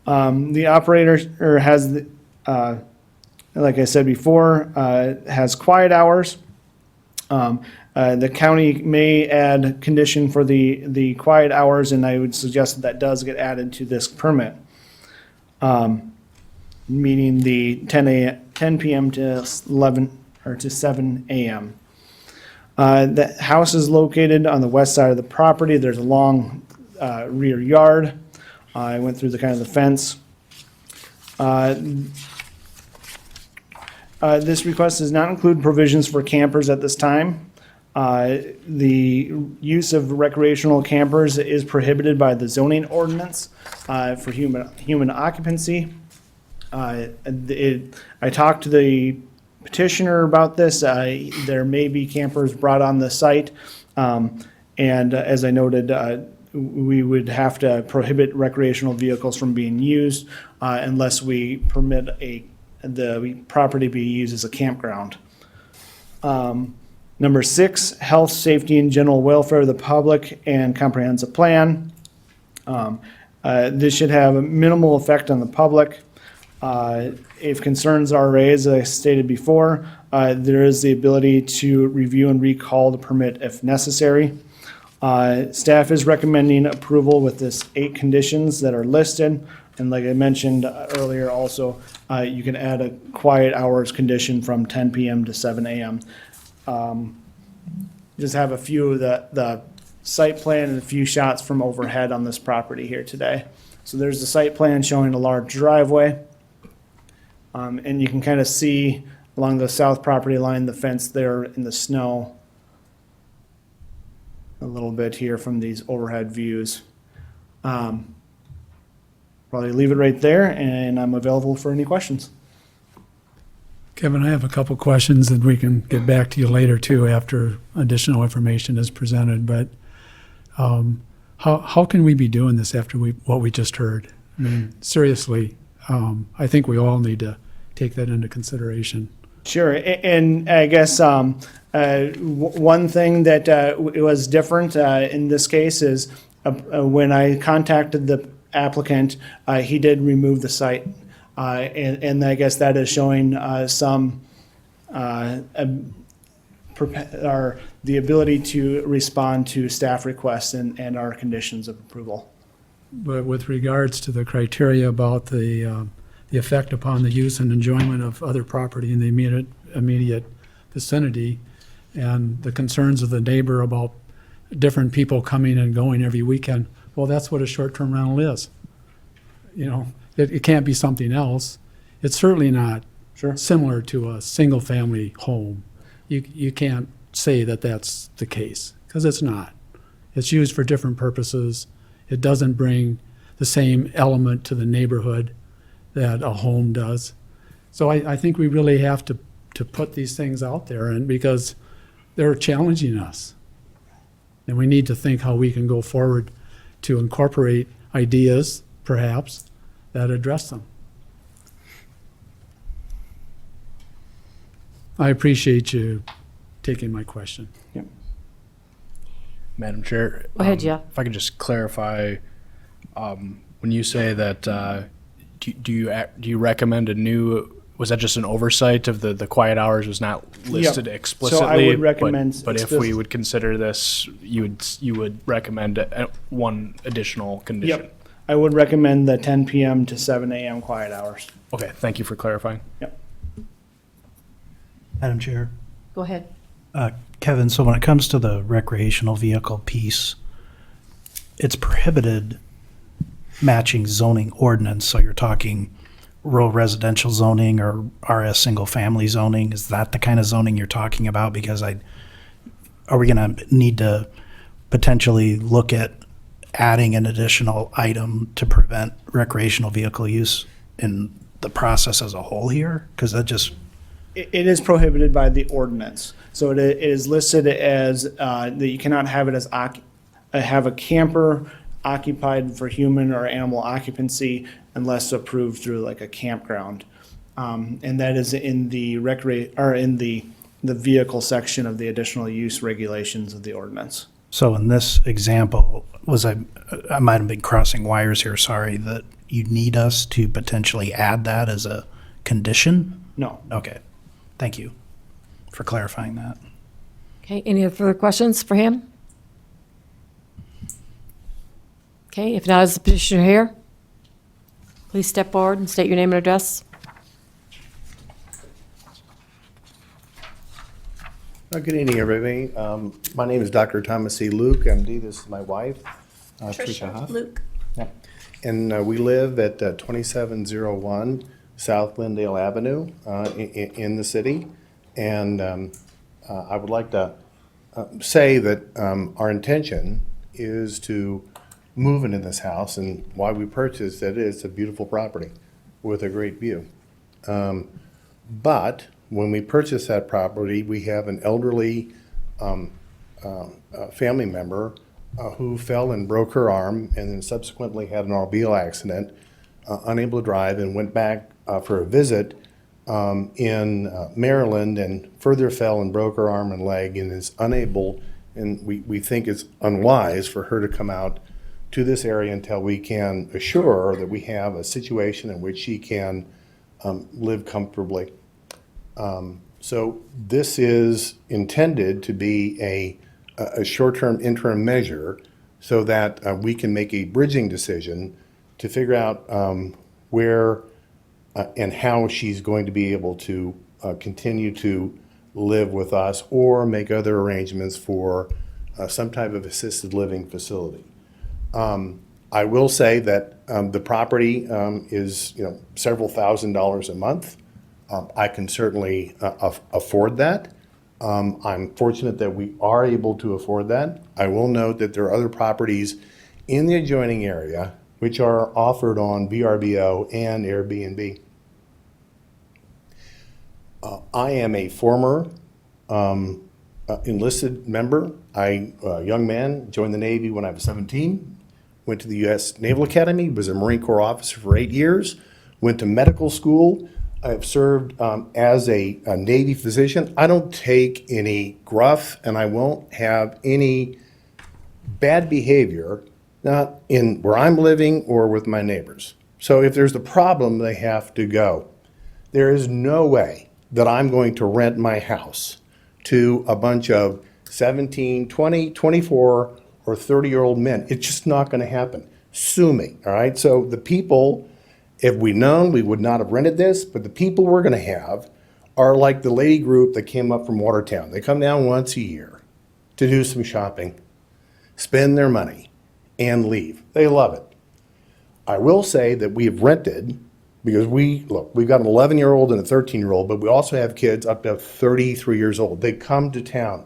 Speaker 18: The operator has, like I said before, has quiet hours. The county may add condition for the quiet hours, and I would suggest that does get added to this permit. Meaning the 10 p.m. to 11 or to 7 a.m. The house is located on the west side of the property. There's a long rear yard. I went through the kind of the fence. This request does not include provisions for campers at this time. The use of recreational campers is prohibited by the zoning ordinance for human occupancy. I talked to the petitioner about this. There may be campers brought on the site, and as I noted, we would have to prohibit recreational vehicles from being used unless we permit the property be used as a campground. Number 6, health, safety, and general welfare of the public and comprehensive plan. This should have a minimal effect on the public. If concerns are raised, as I stated before, there is the ability to review and recall the permit if necessary. Staff is recommending approval with this 8 conditions that are listed. And like I mentioned earlier also, you can add a quiet hours condition from 10 p.m. to 7 a.m. Just have a few of the site plan and a few shots from overhead on this property here today. So there's the site plan showing a large driveway. And you can kind of see along the south property line, the fence there in the snow a little bit here from these overhead views. Probably leave it right there, and I'm available for any questions.
Speaker 6: Kevin, I have a couple questions that we can get back to you later too after additional information is presented. But how can we be doing this after what we just heard? I mean, seriously, I think we all need to take that into consideration.
Speaker 18: Sure, and I guess one thing that was different in this case is when I contacted the applicant, he did remove the site, and I guess that is showing some the ability to respond to staff requests and our conditions of approval.
Speaker 6: But with regards to the criteria about the effect upon the use and enjoyment of other property in the immediate vicinity, and the concerns of the neighbor about different people coming and going every weekend, well, that's what a short-term rental is. You know, it can't be something else. It's certainly not similar to a single-family home. You can't say that that's the case, because it's not. It's used for different purposes. It doesn't bring the same element to the neighborhood that a home does. So I think we really have to put these things out there, and because they're challenging us. And we need to think how we can go forward to incorporate ideas, perhaps, that address them. I appreciate you taking my question.
Speaker 18: Yep.
Speaker 9: Madam Chair.
Speaker 2: Go ahead, Jeff.
Speaker 9: If I could just clarify, when you say that, do you recommend a new was that just an oversight of the quiet hours was not listed
Speaker 18: Yep.
Speaker 9: explicitly?
Speaker 18: So I would
Speaker 9: but-
Speaker 18: recommend
Speaker 9: But if
Speaker 18: explicit-
Speaker 9: we would consider this, you would recommend one additional condition?
Speaker 18: Yep. I would recommend the 10 PM to 7 AM quiet hours.
Speaker 9: Okay, thank you for clarifying.
Speaker 18: Yep.
Speaker 19: Madam Chair.
Speaker 2: Go ahead.
Speaker 19: Kevin, so when it comes to the recreational vehicle piece, it's prohibited matching zoning ordinance, so you're talking rural residential zoning or RS single-family zoning. Is that the kind of zoning you're talking about? Because are we gonna need to potentially look at adding an additional item to prevent recreational vehicle use in the process as a whole here? Because that just,
Speaker 18: It is prohibited by the ordinance. So it is listed as, that you cannot have it as, have a camper occupied for human or animal occupancy unless approved through like a campground. And that is in the in the vehicle section of the additional use regulations of the ordinance.
Speaker 19: so in this example, I might have been crossing wires here, sorry, that you need us to potentially add that as a condition?
Speaker 18: No.
Speaker 19: Okay, thank you for clarifying that.
Speaker 2: Okay, any further questions for him? Okay, if not, is the petitioner here? Please step forward and state your name and address.
Speaker 20: Good evening, everybody. My name is Dr. Thomas C. Luke, MD. This is my wife, Tricia Huff.
Speaker 11: Luke.
Speaker 20: Yeah. And we live at 2701 South Glendale Avenue in the city. And I would like to say that our intention is to move into this house, and why we purchased it is a beautiful property with a great view. But when we purchased that property, we have an elderly family member who fell and broke her arm and then subsequently had an automobile accident, unable to drive, and went back for a visit in Maryland and further fell and broke her arm and leg and is unable, and we think it's unwise for her to come out to this area until we can assure her that we have a situation in which she can live comfortably. So this is intended to be a short-term interim measure so that we can make a bridging decision to figure out where and how she's going to be able to continue to live with us or make other arrangements for some type of assisted living facility. I will say that the property is, several $1,000s a month. I can certainly afford that. I'm fortunate that we are able to afford that. I will note that there are other properties in the adjoining area which are offered on VRBO and Airbnb. I am a former enlisted member. A young man, joined the Navy when I was 17, went to the U.S. Naval Academy, was a Marine Corps officer for 8 years, went to medical school. I have served as a Navy physician. I don't take any gruff, and I won't have any bad behavior, not in where I'm living or with my neighbors. So if there's a problem, they have to go. There is no way that I'm going to rent my house to a bunch of 17, 20, 24, or 30-year-old men. It's just not going to happen. Sue me, all right? So the people, if we'd known, we would not have rented this, but the people we're going to have are like the lady group that came up from Watertown. They come down once a year to do some shopping, spend their money, and leave. They love it. I will say that we have rented, because we've got an 11-year-old and a 13-year-old, but we also have kids up to 33 years old. They come to town.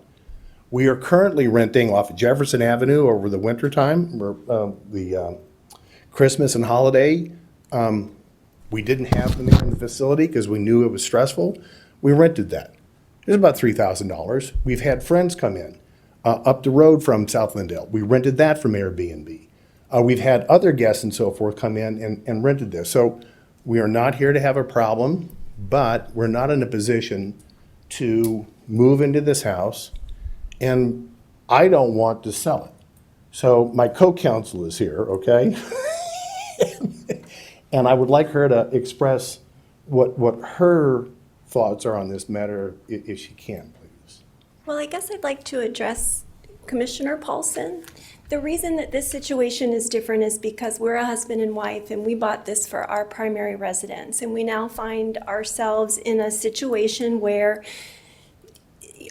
Speaker 20: We are currently renting off of Jefferson Avenue over the winter time, the Christmas and holiday. We didn't have them in the facility because we knew it was stressful. We rented that. It was about $3,000. We've had friends come in up the road from South Glendale. We rented that from Airbnb. We've had other guests and so forth come in and rented this. So we are not here to have a problem, but we're not in a position to move into this house, and I don't want to sell it. So my co-counsel is here, okay? And I would like her to express what her thoughts are on this matter, if she can, please.
Speaker 21: Well, I guess I'd like to address Commissioner Paulson. The reason that this situation is different is because we're a husband and wife, and we bought this for our primary residence, and we now find ourselves in a situation where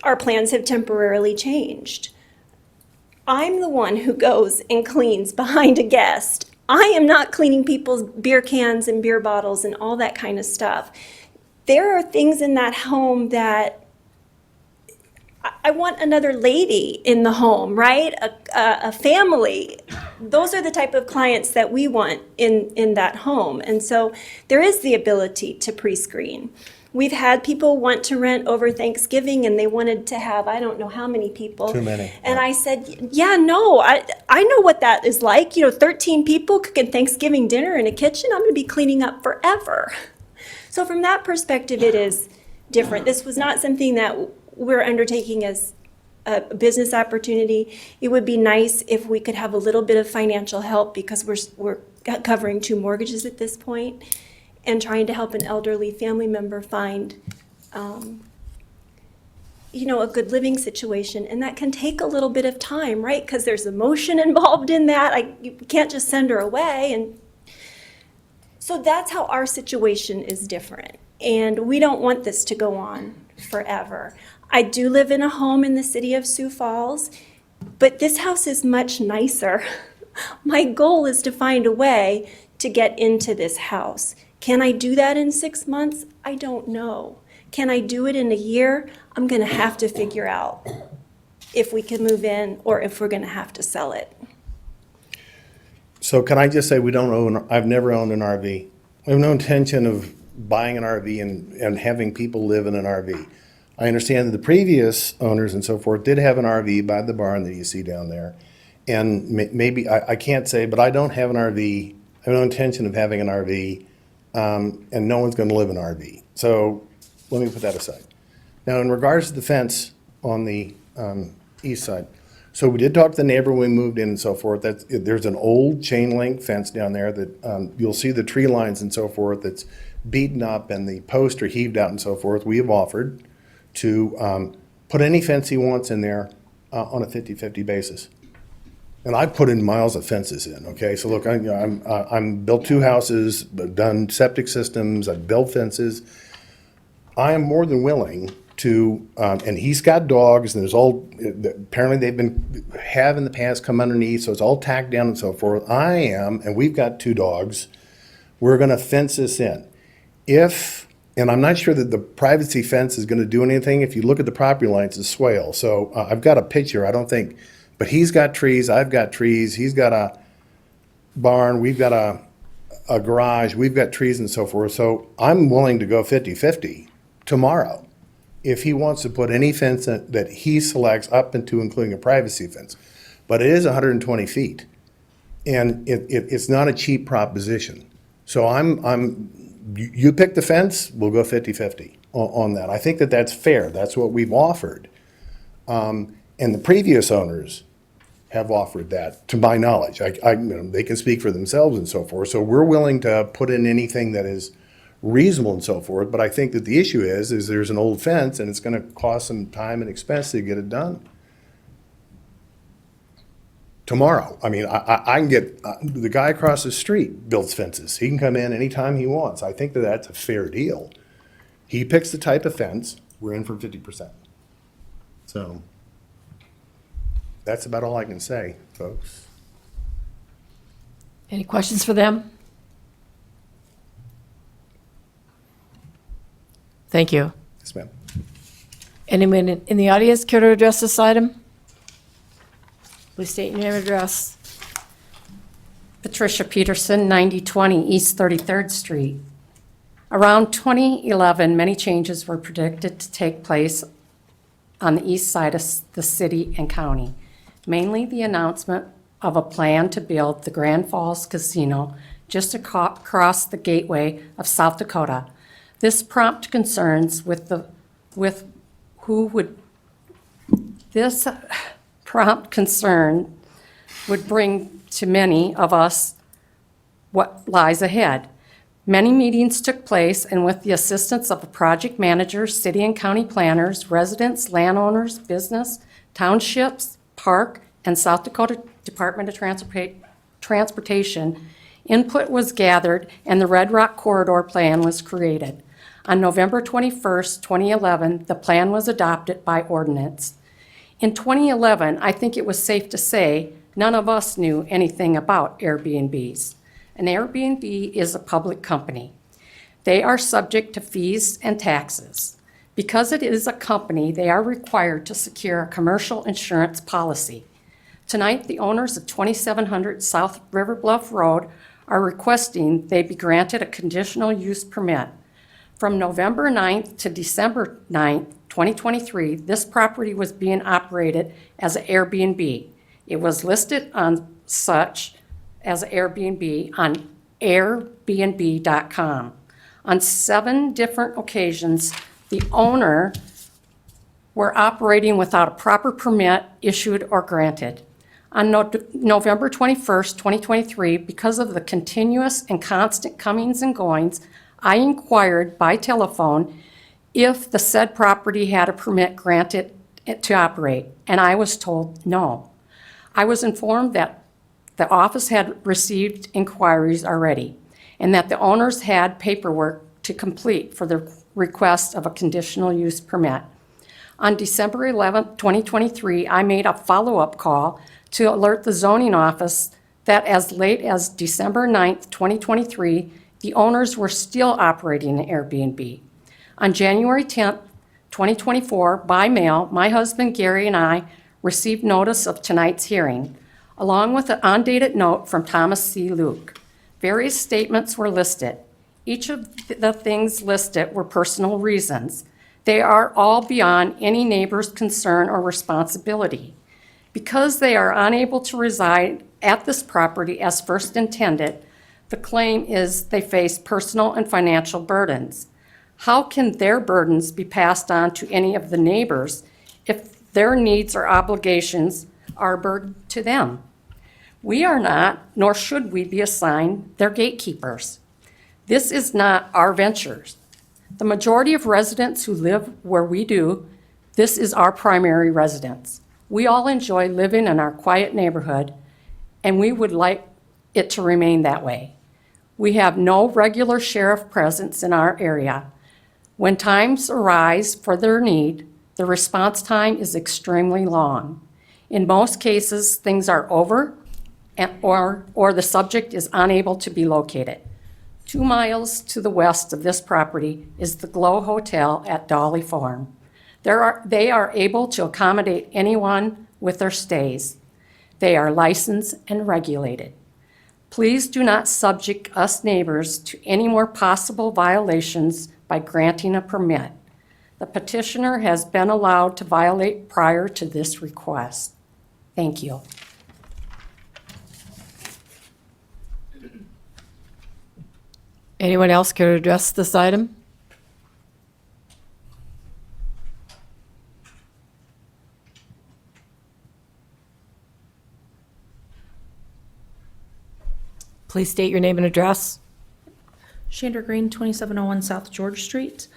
Speaker 21: our plans have temporarily changed. I'm the one who goes and cleans behind a guest. I am not cleaning people's beer cans and beer bottles and all that kind of stuff. There are things in that home that I want another lady in the home, right? A family. Those are the type of clients that we want in that home. And so there is the ability to pre-screen. We've had people want to rent over Thanksgiving, and they wanted to have, I don't know how many people.
Speaker 20: Too many.
Speaker 21: And I said, yeah, no, I know what that is like. 13 people cooking Thanksgiving dinner in a kitchen. I'm going to be cleaning up forever. So from that perspective, it is different. This was not something that we're undertaking as a business opportunity. It would be nice if we could have a little bit of financial help, because we're covering 2 mortgages at this point and trying to help an elderly family member find, a good living situation. And that can take a little bit of time, right? Because there's emotion involved in that. You can't just send her away. And so that's how our situation is different. And we don't want this to go on forever. I do live in a home in the city of Sioux Falls, but this house is much nicer. My goal is to find a way to get into this house. Can I do that in 6 months? I don't know. Can I do it in a year? I'm going to have to figure out if we can move in or if we're going to have to sell it.
Speaker 20: So can I just say I've never owned an RV. We have no intention of buying an RV and having people live in an RV. I understand that the previous owners and so forth did have an RV by the barn that you see down there. And maybe, I can't say, but I don't have an RV. I have no intention of having an RV, and no one's going to live in an RV. So let me put that aside. Now, in regards to the fence on the east side, so we did talk to the neighbor when we moved in and so forth. There's an old chain link fence down there that you'll see the tree lines and so forth that's beaten up and the posts are heaved out and so forth. We have offered to put any fence he wants in there on a 50-50 basis. And I put in miles of fences in, okay? So look, I'm built 2 houses, I've done septic systems, I've built fences. I am more than willing to, and he's got dogs, and there's apparently they've have in the past come underneath, so it's all tacked down and so forth. I am, and we've got 2 dogs, we're gonna fence this in. And I'm not sure that the privacy fence is gonna do anything. If you look at the property lines, it's swale. So I've got a picture, I don't think, but he's got trees, I've got trees, he's got a barn, we've got a garage, we've got trees and so forth. So I'm willing to go 50-50 tomorrow if he wants to put any fence that he selects up into including a privacy fence. But it is 120 feet, and it's not a cheap proposition. So you pick the fence, we'll go 50-50 on that. I think that that's fair. That's what we've offered. And the previous owners have offered that, to my knowledge. They can speak for themselves and so forth. So we're willing to put in anything that is reasonable and so forth. But I think that the issue is there's an old fence, and it's going to cost some time and expense to get it done. Tomorrow, I can get, the guy across the street builds fences. He can come in anytime he wants. I think that that's a fair deal. He picks the type of fence, we're in for 50%. So that's about all I can say, folks.
Speaker 2: Any questions for them? Thank you.
Speaker 20: Yes, ma'am.
Speaker 2: Anyone in the audience care to address this item? Please state your name and address.
Speaker 22: Patricia Peterson, 9020 East 33rd Street. Around 2011, many changes were predicted to take place on the east side of the city and county, mainly the announcement of a plan to build the Grand Falls Casino just across the gateway of South Dakota. This prompted concerns prompt concern would bring to many of us what lies ahead. Many meetings took place, and with the assistance of a project manager, city and county planners, residents, landowners, business, townships, park, and South Dakota Department of Transportation, input was gathered and the Red Rock Corridor Plan was created. On November 21st, 2011, the plan was adopted by ordinance. In 2011, I think it was safe to say none of us knew anything about Airbnbs. An Airbnb is a public company. They are subject to fees and taxes. Because it is a company, they are required to secure a commercial insurance policy. Tonight, the owners of 2700 South River Bluff Road are requesting they be granted a conditional use permit. From November 9th to December 9th, 2023, this property was being operated as an Airbnb. It was listed on such as Airbnb on Airbnb.com. On 7 different occasions, the owner were operating without a proper permit issued or granted. On November 21st, 2023, because of the continuous and constant comings and goings, I inquired by telephone if the said property had a permit granted to operate, and I was told no. I was informed that the office had received inquiries already, and that the owners had paperwork to complete for the request of a conditional use permit. On December 11, 2023, I made a follow-up call to alert the zoning office that as late as December 9, 2023, the owners were still operating an Airbnb. On January 10, 2024, by mail, my husband Gary and I received notice of tonight's hearing, along with an undated note from Thomas C. Luke. Various statements were listed. Each of the things listed were personal reasons. They are all beyond any neighbor's concern or responsibility. Because they are unable to reside at this property as first intended, the claim is they face personal and financial burdens. How can their burdens be passed on to any of the neighbors if their needs or obligations are a burden to them? We are not, nor should we be assigned their gatekeepers. This is not our ventures. The majority of residents who live where we do, this is our primary residence. We all enjoy living in our quiet neighborhood, and we would like it to remain that way. We have no regular sheriff presence in our area. When times arise for their need, the response time is extremely long. In most cases, things are over or the subject is unable to be located. 2 miles to the west of this property is the Glow Hotel at Dolly Farm. They are able to accommodate anyone with their stays. They are licensed and regulated. Please do not subject us neighbors to any more possible violations by granting a permit. The petitioner has been allowed to violate prior to this request. Thank you.
Speaker 2: Anyone else care to address this item? Please state your name and address.
Speaker 1: Chandra Green, 2701 South George Street.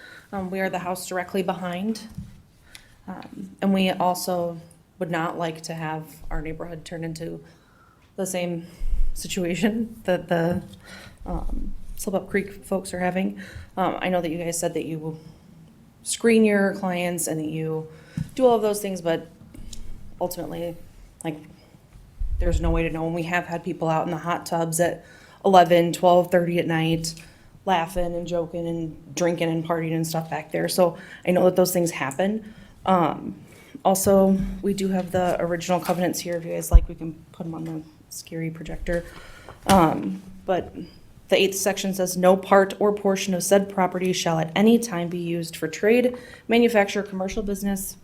Speaker 1: We are the house directly behind. And we also would not like to have our neighborhood turn into the same situation that the Slip Up Creek folks are having. I know that you guys said that you screen your clients and that you do all of those things, but ultimately, like, there's no way to know. And we have had people out in the hot tubs at 11, 12:30 at night, laughing and joking and drinking and partying and stuff back there. So I know that those things happen. Also, we do have the original covenants here. If you guys like, we can put them on the scary projector. But the 8th section says, no part or portion of said property shall at any time be used for trade, manufacture, commercial business,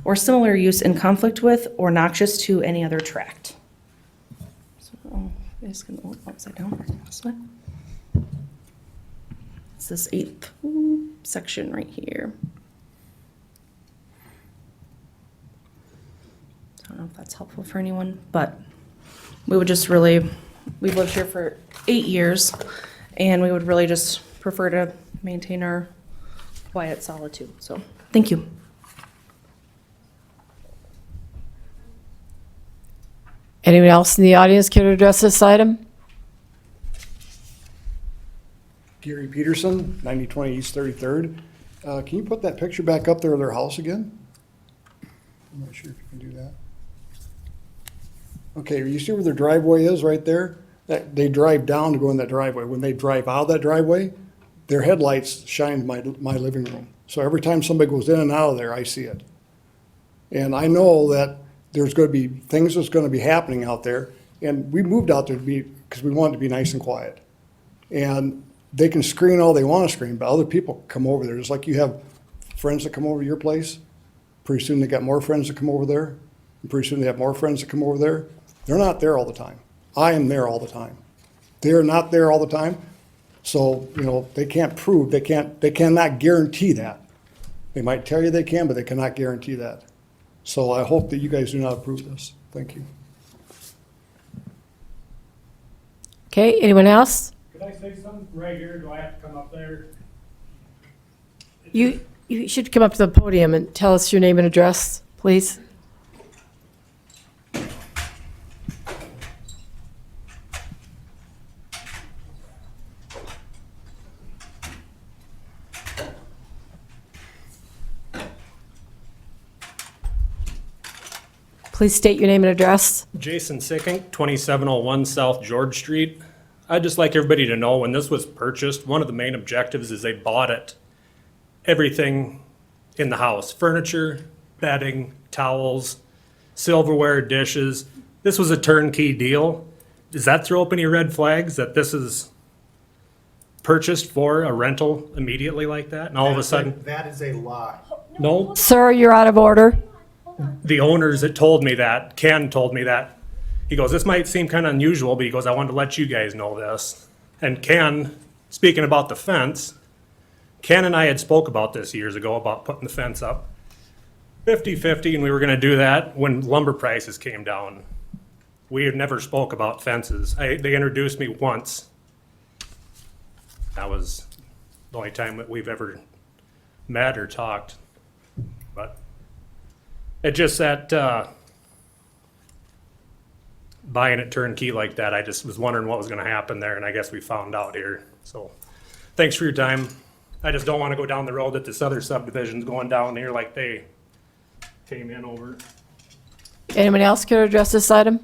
Speaker 1: or similar use in conflict with or noxious to any other tract. So, you guys can look upside down this way. It's this 8th section right here. I don't know if that's helpful for anyone, but we would just really, we've lived here for 8 years, And we would really just prefer to maintain our quiet solitude. So, thank you.
Speaker 2: Anyone else in the audience care to address this item?
Speaker 4: Gary Peterson, 9020 East 33rd. Can you put that picture back up there of their house again? I'm not sure if you can do that. Okay, you see where their driveway is right there? That they drive down to go in that driveway. When they drive out of that driveway, their headlights shine my living room. So every time somebody goes in and out of there, I see it. And I know that there's going to be things that's going to be happening out there. And we moved out there because we wanted to be nice and quiet. And they can screen all they want to screen, but other people come over there. Just like you have friends that come over to your place. Pretty soon they got more friends that come over there. And pretty soon they have more friends that come over there. They're not there all the time. I am there all the time. They're not there all the time. So, they can't prove, they cannot guarantee that. They might tell you they can, but they cannot guarantee that. So I hope that you guys do not approve this. Thank you.
Speaker 2: Okay, anyone else?
Speaker 9: Could I say something right here? Do I have to come up there?
Speaker 2: You should come up to the podium and tell us your name and address, please. Please state your name and address.
Speaker 10: Jason Sickink, 2701 South George Street. I'd just like everybody to know when this was purchased, one of the main objectives is they bought it. Everything in the house, furniture, bedding, towels, silverware, dishes. This was a turnkey deal. Does that throw up any red flags that this is purchased for a rental immediately like that? And all of a sudden,
Speaker 20: That is a lie.
Speaker 10: no?
Speaker 2: Sir, you're out of order.
Speaker 10: The owners that told me that, Ken told me that. He goes, this might seem kind of unusual, but he goes, I wanted to let you guys know this. And Ken, speaking about the fence, Ken and I had spoke about this years ago, about putting the fence up 50-50, and we were gonna do that when lumber prices came down. We had never spoke about fences. They introduced me once. That was the only time that we've ever met or talked. But it just that, buying it turnkey like that, I just was wondering what was gonna happen there, and I guess we found out here. So, thanks for your time. I just don't wanna go down the road that this other subdivision's going down here like they came in over.
Speaker 2: Anyone else care to address this item?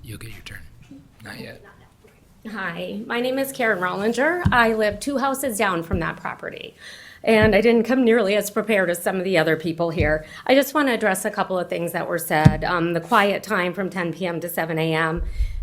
Speaker 3: You'll get your turn. Not yet.
Speaker 23: Hi, my name is Karen Rollinger. I live 2 houses down from that property. And I didn't come nearly as prepared as some of the other people here. I just want to address a couple of things that were said. The quiet time from 10 p.m. to 7 a.m.,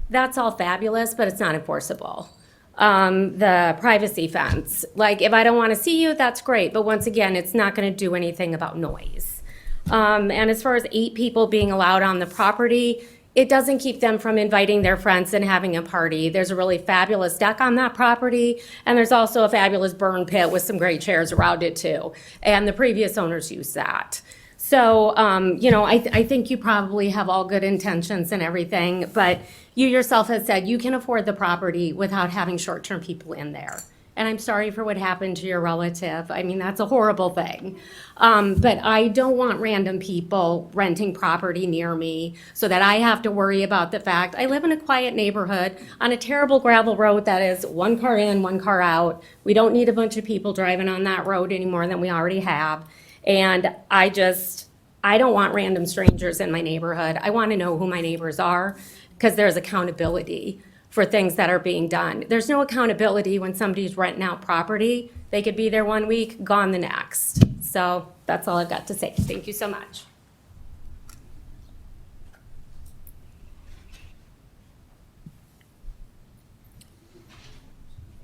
Speaker 23: that's all fabulous, but it's not enforceable. The privacy fence, like if I don't want to see you, that's great. But once again, it's not going to do anything about noise. And as far as 8 people being allowed on the property, it doesn't keep them from inviting their friends and having a party. There's a really fabulous deck on that property, and there's also a fabulous burn pit with some great chairs around it too. And the previous owners used that. So, I think you probably have all good intentions and everything, but you yourself have said you can afford the property without having short-term people in there. And I'm sorry for what happened to your relative. I mean, that's a horrible thing. But I don't want random people renting property near me so that I have to worry about the fact I live in a quiet neighborhood on a terrible gravel road that is 1 car in, 1 car out. We don't need a bunch of people driving on that road any more than we already have. And I don't want random strangers in my neighborhood. I want to know who my neighbors are because there's accountability for things that are being done. There's no accountability when somebody's renting out property. They could be there 1 week, gone the next. So that's all I've got to say. Thank you so much.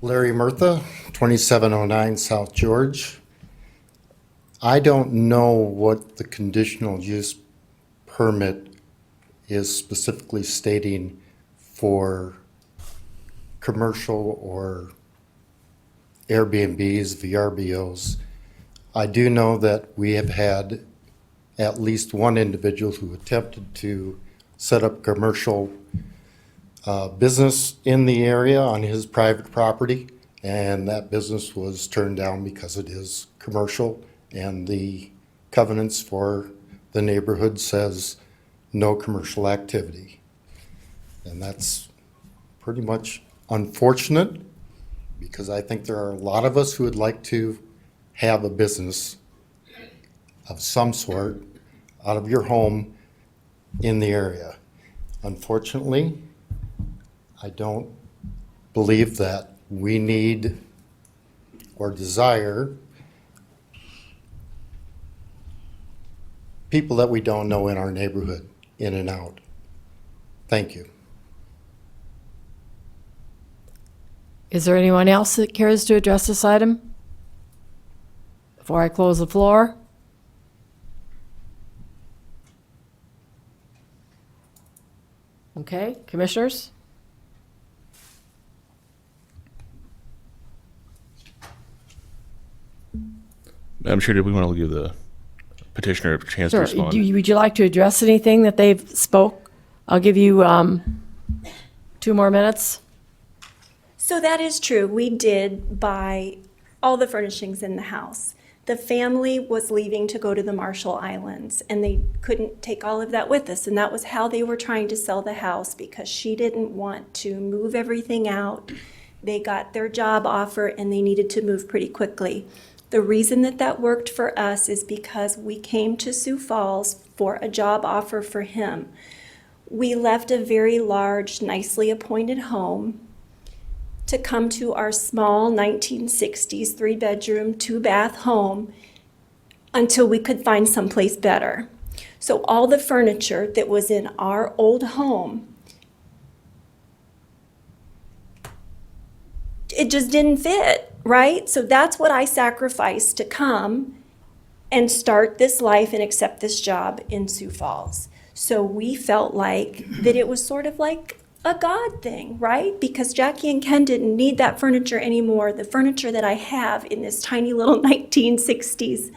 Speaker 24: Larry Murtha, 2709 South George. I don't know what the conditional use permit is specifically stating for commercial or Airbnbs, VRBOs. I do know that we have had at least one individual who attempted to set up commercial business in the area on his private property, and that business was turned down because it is commercial, and the covenants for the neighborhood says no commercial activity. And that's pretty much unfortunate, because I think there are a lot of us who would like to have a business of some sort out of your home in the area. Unfortunately, I don't believe that we need or desire people that we don't know in our neighborhood in and out. Thank you.
Speaker 2: Is there anyone else that cares to address this item before I close the floor? Okay, commissioners?
Speaker 5: Madam Chair, did we want to give the petitioner a chance to
Speaker 2: Sure.
Speaker 5: respond?
Speaker 2: Would you like to address anything that they've spoke? I'll give you 2 more minutes.
Speaker 21: So that is true. We did buy all the furnishings in the house. The family was leaving to go to the Marshall Islands, and they couldn't take all of that with us. And that was how they were trying to sell the house, because she didn't want to move everything out. They got their job offer, and they needed to move pretty quickly. The reason that that worked for us is because we came to Sioux Falls for a job offer for him. We left a very large, nicely appointed home to come to our small 1960s 3-bedroom, 2-bath home until we could find someplace better. So all the furniture that was in our old home, it just didn't fit, right? So that's what I sacrificed to come and start this life and accept this job in Sioux Falls. So we felt like that it was sort of like a God thing, right? Because Jackie and Ken didn't need that furniture anymore. The furniture that I have in this tiny little 1960s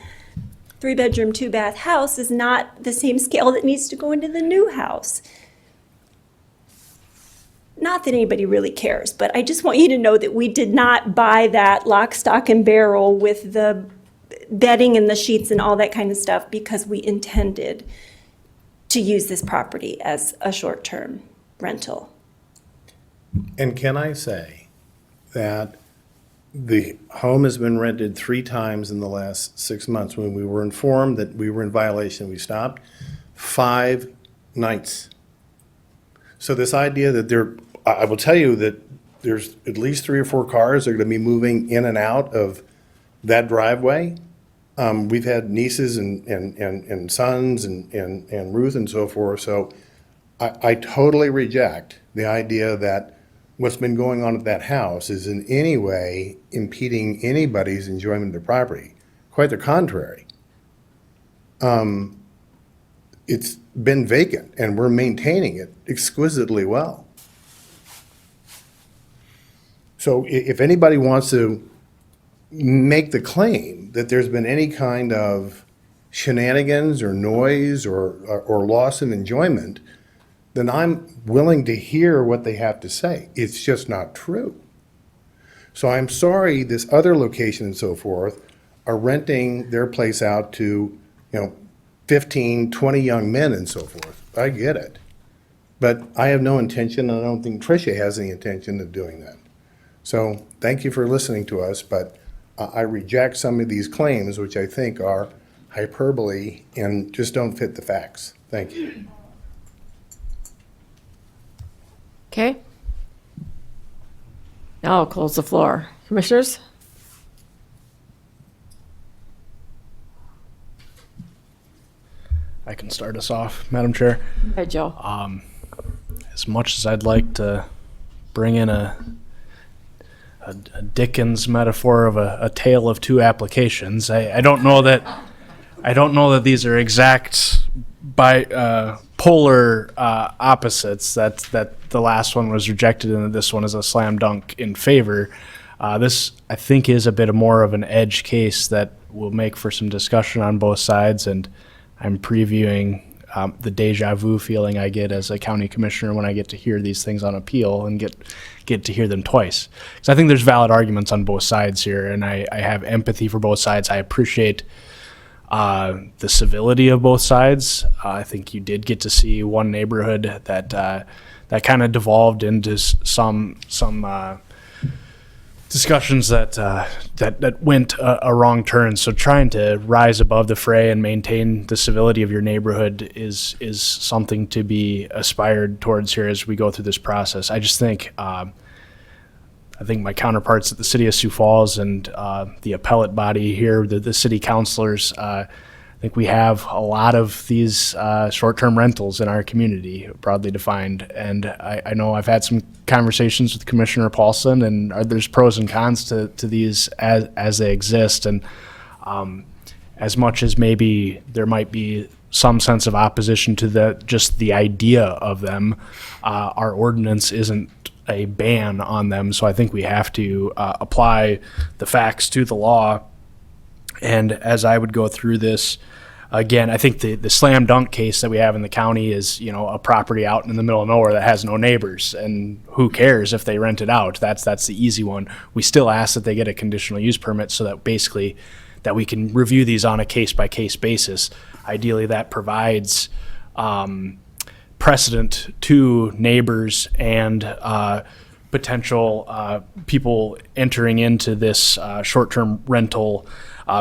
Speaker 21: 3-bedroom, 2-bath house is not the same scale that needs to go into the new house. Not that anybody really cares, but I just want you to know that we did not buy that lock, stock, and barrel with the bedding and the sheets and all that kind of stuff because we intended to use this property as a short-term rental.
Speaker 20: And can I say that the home has been rented 3 times in the last 6 months. When we were informed that we were in violation, we stopped 5 nights. So this idea that I will tell you that there's at least 3 or 4 cars that are going to be moving in and out of that driveway. We've had nieces and sons and Ruth and so forth. So I totally reject the idea that what's been going on at that house is in any way impeding anybody's enjoyment of the property. Quite the contrary. It's been vacant and we're maintaining it exquisitely well. So if anybody wants to make the claim that there's been any kind of shenanigans or noise or loss of enjoyment, then I'm willing to hear what they have to say. It's just not true. So I'm sorry this other location and so forth are renting their place out to, 15, 20 young men and so forth. I get it. But I have no intention, and I don't think Tricia has any intention of doing that. So thank you for listening to us, but I reject some of these claims, which I think are hyperbole and just don't fit the facts. Thank you.
Speaker 2: Okay. Now I'll close the floor. Commissioners?
Speaker 9: I can start us off, Madam Chair.
Speaker 2: Hey, Joe.
Speaker 9: As much as I'd like to bring in a Dickens metaphor of a tale of 2 applications, I don't know that these are exact polar opposites. That the last one was rejected and this one is a slam dunk in favor. This, I think, is a bit more of an edge case that will make for some discussion on both sides, and I'm previewing the deja vu feeling I get as a county commissioner when I get to hear these things on appeal and get to hear them twice. Because I think there's valid arguments on both sides here, and I have empathy for both sides. I appreciate the civility of both sides. I think you did get to see one neighborhood that kind of devolved into some discussions that went a wrong turn. So trying to rise above the fray and maintain the civility of your neighborhood is something to be aspired towards here as we go through this process. I just think I think my counterparts at the city of Sioux Falls and the appellate body here, the city councilors, I think we have a lot of these short-term rentals in our community, broadly defined. And I know I've had some conversations with Commissioner Paulson, and there's pros and cons to these as they exist. And as much as maybe there might be some sense of opposition to just the idea of them, our ordinance isn't a ban on them. So I think we have to apply the facts to the law. And as I would go through this, again, I think the slam dunk case that we have in the county is, a property out in the middle of nowhere that has no neighbors, and who cares if they rent it out? That's the easy one. We still ask that they get a conditional use permit so that basically that we can review these on a case by case basis. Ideally, that provides precedent to neighbors and potential people entering into this short-term rental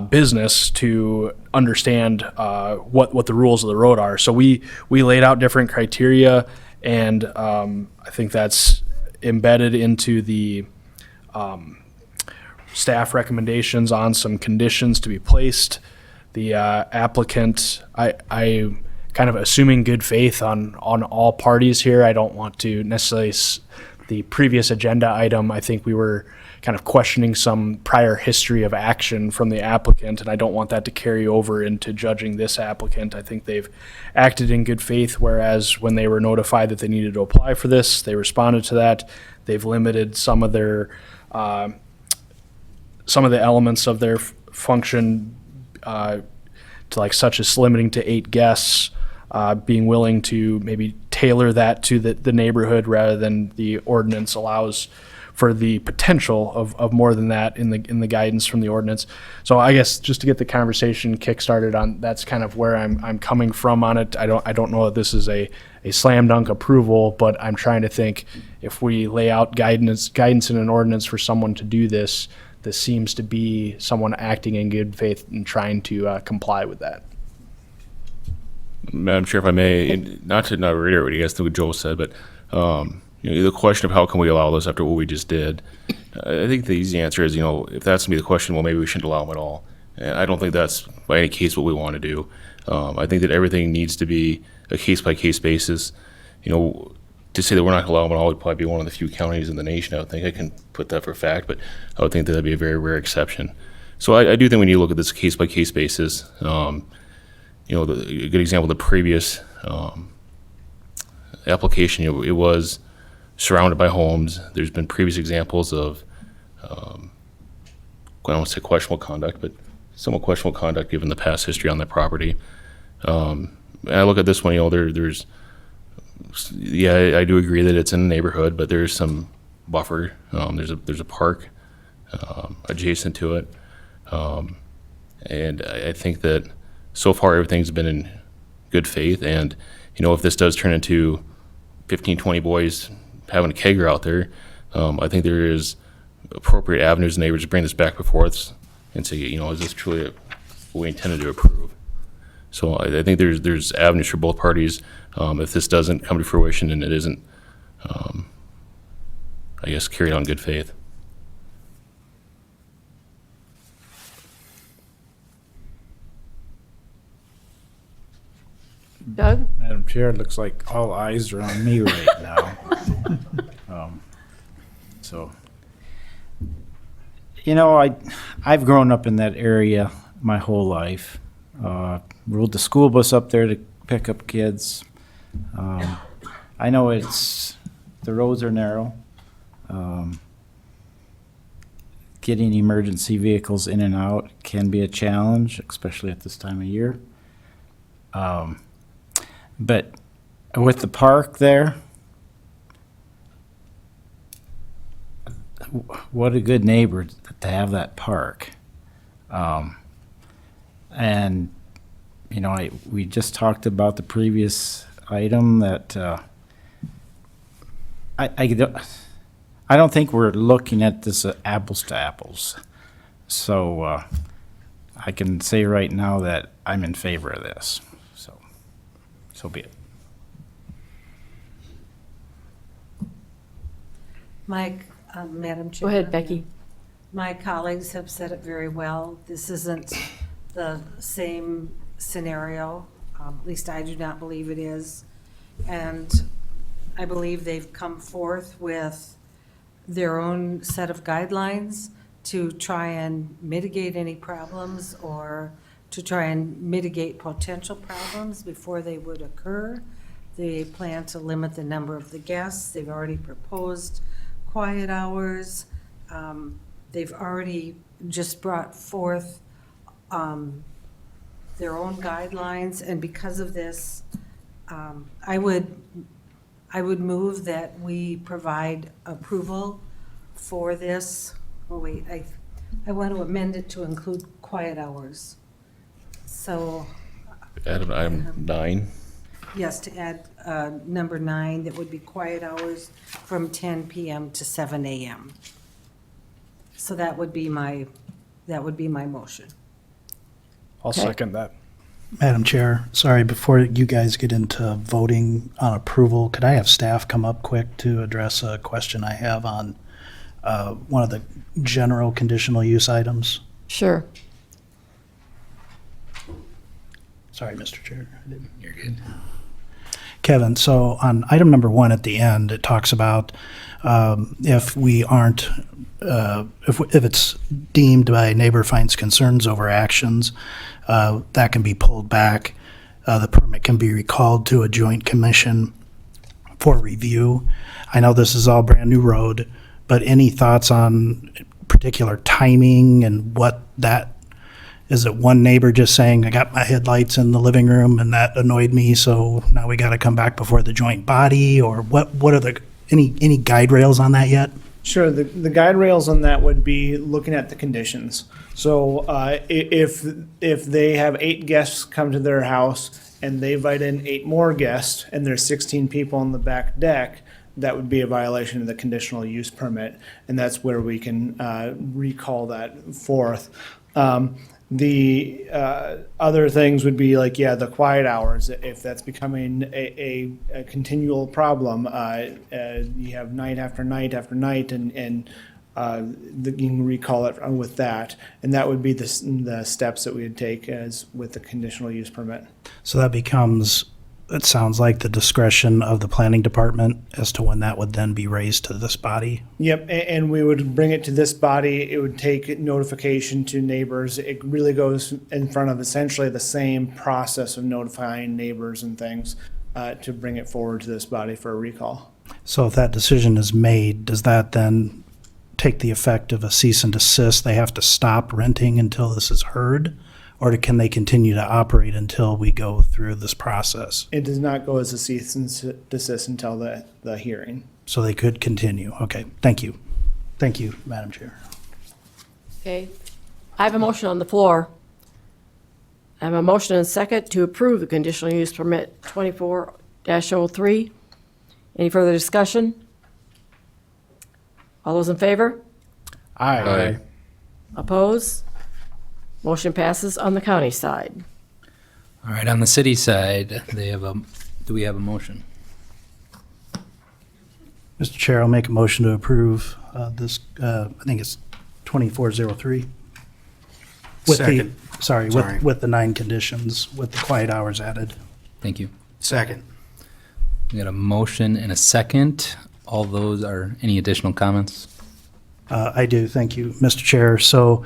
Speaker 9: business to understand what the rules of the road are. So we laid out different criteria, and I think that's embedded into the staff recommendations on some conditions to be placed. The applicant, I kind of assuming good faith on all parties here. I don't want to necessarily, the previous agenda item, I think we were kind of questioning some prior history of action from the applicant, and I don't want that to carry over into judging this applicant. I think they've acted in good faith, whereas when they were notified that they needed to apply for this, they responded to that. They've limited some of their some of the elements of their function to like such as limiting to 8 guests, being willing to maybe tailor that to the neighborhood rather than the ordinance allows for the potential of more than that in the guidance from the ordinance. So I guess just to get the conversation kick-started on, that's kind of where I'm coming from on it. I don't know that this is a slam dunk approval, but I'm trying to think if we lay out guidance in an ordinance for someone to do this, this seems to be someone acting in good faith and trying to comply with that.
Speaker 5: Madam Chair, if I may, not reiterate what you guys think what Joel said, but the question of how can we allow this after what we just did, I think the easy answer is, if that's going to be the question, well, maybe we shouldn't allow them at all. And I don't think that's by any case what we want to do. I think that everything needs to be a case-by-case basis. To say that we're not going to allow them at all would probably be one of the few counties in the nation. I would think I can put that for a fact, but I would think that would be a very rare exception. So I do think we need to look at this case-by-case basis. A good example, the previous application, it was surrounded by homes. There's been previous examples of, I don't want to say questionable conduct, but somewhat questionable conduct given the past history on that property. And I look at this one, there's, I do agree that it's in a neighborhood, but there's some buffer. There's a park adjacent to it. And I think that so far everything's been in good faith. And, if this does turn into 15, 20 boys having a kegger out there, I think there is appropriate avenues and neighbors to bring this back before us and say, is this truly what we intended to approve? So I think there's avenues for both parties. If this doesn't come to fruition and it isn't, I guess, carried on good faith.
Speaker 2: Doug?
Speaker 7: Madam Chair, it looks like all eyes are on me right now. I've grown up in that area my whole life. Rode the school bus up there to pick up kids. I know the roads are narrow. Getting emergency vehicles in and out can be a challenge, especially at this time of year. But with the park there, what a good neighbor to have that park. And, you know, we just talked about the previous item that I don't think we're looking at this apples to apples. So I can say right now that I'm in favor of this. So be it.
Speaker 17: Madam Chair.
Speaker 2: Go ahead, Becky.
Speaker 17: My colleagues have said it very well. This isn't the same scenario. At least I do not believe it is. And I believe they've come forth with their own set of guidelines to try and mitigate any problems or to try and mitigate potential problems before they would occur. They plan to limit the number of the guests. They've already proposed quiet hours. They've already just brought forth their own guidelines, and because of this, I would move that we provide approval for this. Oh wait, I want to amend it to include quiet hours. So.
Speaker 5: Item 9.
Speaker 17: Yes, to add number 9, that would be quiet hours from 10 p.m. to 7 a.m. So that would be my motion.
Speaker 9: I'll second that.
Speaker 19: Madam Chair, sorry, before you guys get into voting on approval, could I have staff come up quick to address a question I have on one of the general conditional use items?
Speaker 2: Sure.
Speaker 19: Sorry, Mr. Chair.
Speaker 3: You're good.
Speaker 19: Kevin, so on item number 1 at the end, it talks about if we aren't, if it's deemed by a neighbor finds concerns over actions, that can be pulled back. The permit can be recalled to a joint commission for review. I know this is all brand new road, but any thoughts on particular timing and what that, is it one neighbor just saying, I got my headlights in the living room and that annoyed me, so now we got to come back before the joint body? Or what are the, any guide rails on that yet?
Speaker 18: Sure, the guide rails on that would be looking at the conditions. So if they have 8 guests come to their house and they invite in 8 more guests and there's 16 people on the back deck, that would be a violation of the conditional use permit, and that's where we can recall that forth. The other things would be like, the quiet hours, if that's becoming a continual problem. You have night after night after night, and you can recall it with that. And that would be the steps that we would take as with the conditional use permit.
Speaker 19: So that becomes, it sounds like, the discretion of the planning department as to when that would then be raised to this body?
Speaker 18: Yep, and we would bring it to this body. It would take notification to neighbors. It really goes in front of essentially the same process of notifying neighbors and things to bring it forward to this body for a recall.
Speaker 19: So if that decision is made, does that then take the effect of a cease and desist? They have to stop renting until this is heard? Or can they continue to operate until we go through this process?
Speaker 18: It does not go as a cease and desist until the hearing.
Speaker 19: So they could continue. Okay, thank you. Thank you, Madam Chair.
Speaker 2: Okay. I have a motion on the floor. I have a motion and a second to approve the conditional use permit 24-03. Any further discussion? All those in favor?
Speaker 9: Aye.
Speaker 2: Oppose? Motion passes on the county side.
Speaker 3: All right, on the city side, do we have a motion?
Speaker 19: Mr. Chair, I'll make a motion to approve this, I think it's 2403.
Speaker 8: Second.
Speaker 19: Sorry, with the 9 conditions, with the quiet hours added.
Speaker 3: Thank you.
Speaker 8: Second.
Speaker 3: We got a motion and a second. All those are, any additional comments?
Speaker 19: I do, thank you, Mr. Chair. So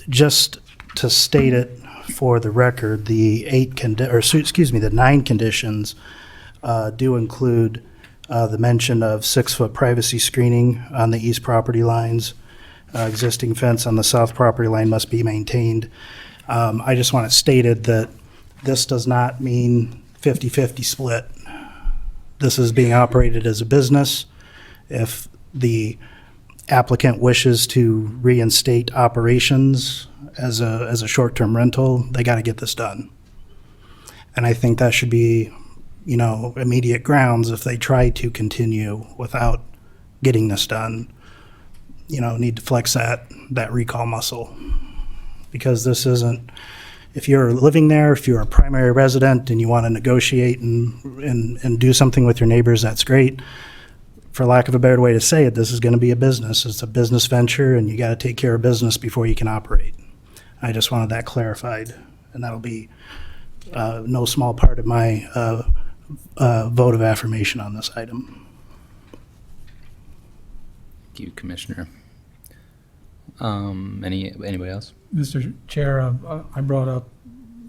Speaker 19: just to state it for the record, the 9 conditions do include the mention of 6-foot privacy screening on the east property lines. Existing fence on the south property line must be maintained. I just want it stated that this does not mean 50-50 split. This is being operated as a business. If the applicant wishes to reinstate operations as a short-term rental, they got to get this done. And I think that should be, immediate grounds if they try to continue without getting this done. Need to flex that recall muscle. Because this isn't, if you're living there, if you're a primary resident and you want to negotiate and do something with your neighbors, that's great. For lack of a better way to say it, this is going to be a business. It's a business venture, and you got to take care of business before you can operate. I just wanted that clarified, and that'll be no small part of my vote of affirmation on this item.
Speaker 3: Thank you, Commissioner. Anybody else?
Speaker 6: Mr. Chair, I brought up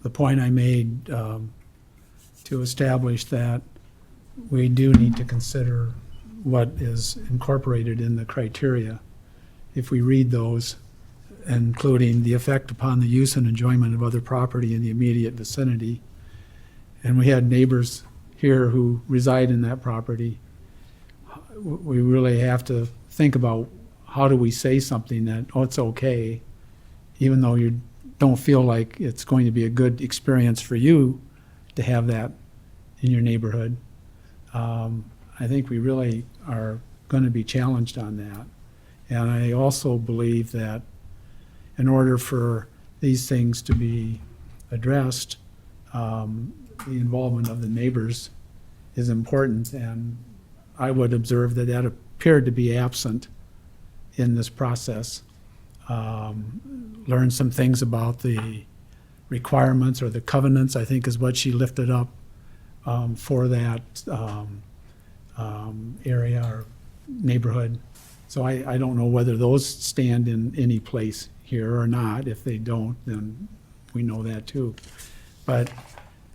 Speaker 6: the point I made to establish that we do need to consider what is incorporated in the criteria. If we read those, including the effect upon the use and enjoyment of other property in the immediate vicinity, and we had neighbors here who reside in that property, we really have to think about how do we say something that, it's okay, even though you don't feel like it's going to be a good experience for you to have that in your neighborhood. I think we really are going to be challenged on that. And I also believe that in order for these things to be addressed, the involvement of the neighbors is important. And I would observe that that appeared to be absent in this process. Learned some things about the requirements or the covenants, I think is what she lifted up for that area or neighborhood. So I don't know whether those stand in any place here or not. If they don't, then we know that too. But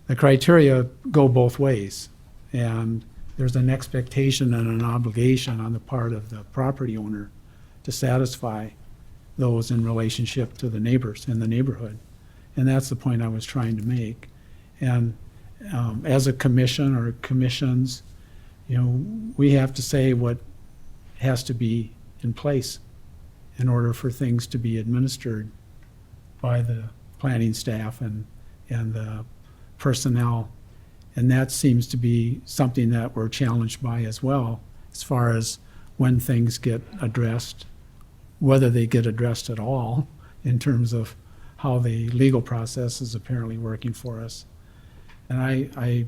Speaker 6: the criteria go both ways. And there's an expectation and an obligation on the part of the property owner to satisfy those in relationship to the neighbors in the neighborhood. And that's the point I was trying to make. And as a commission or commissions, we have to say what has to be in place in order for things to be administered by the planning staff and the personnel. And that seems to be something that we're challenged by as well, as far as when things get addressed, whether they get addressed at all, in terms of how the legal process is apparently working for us. And I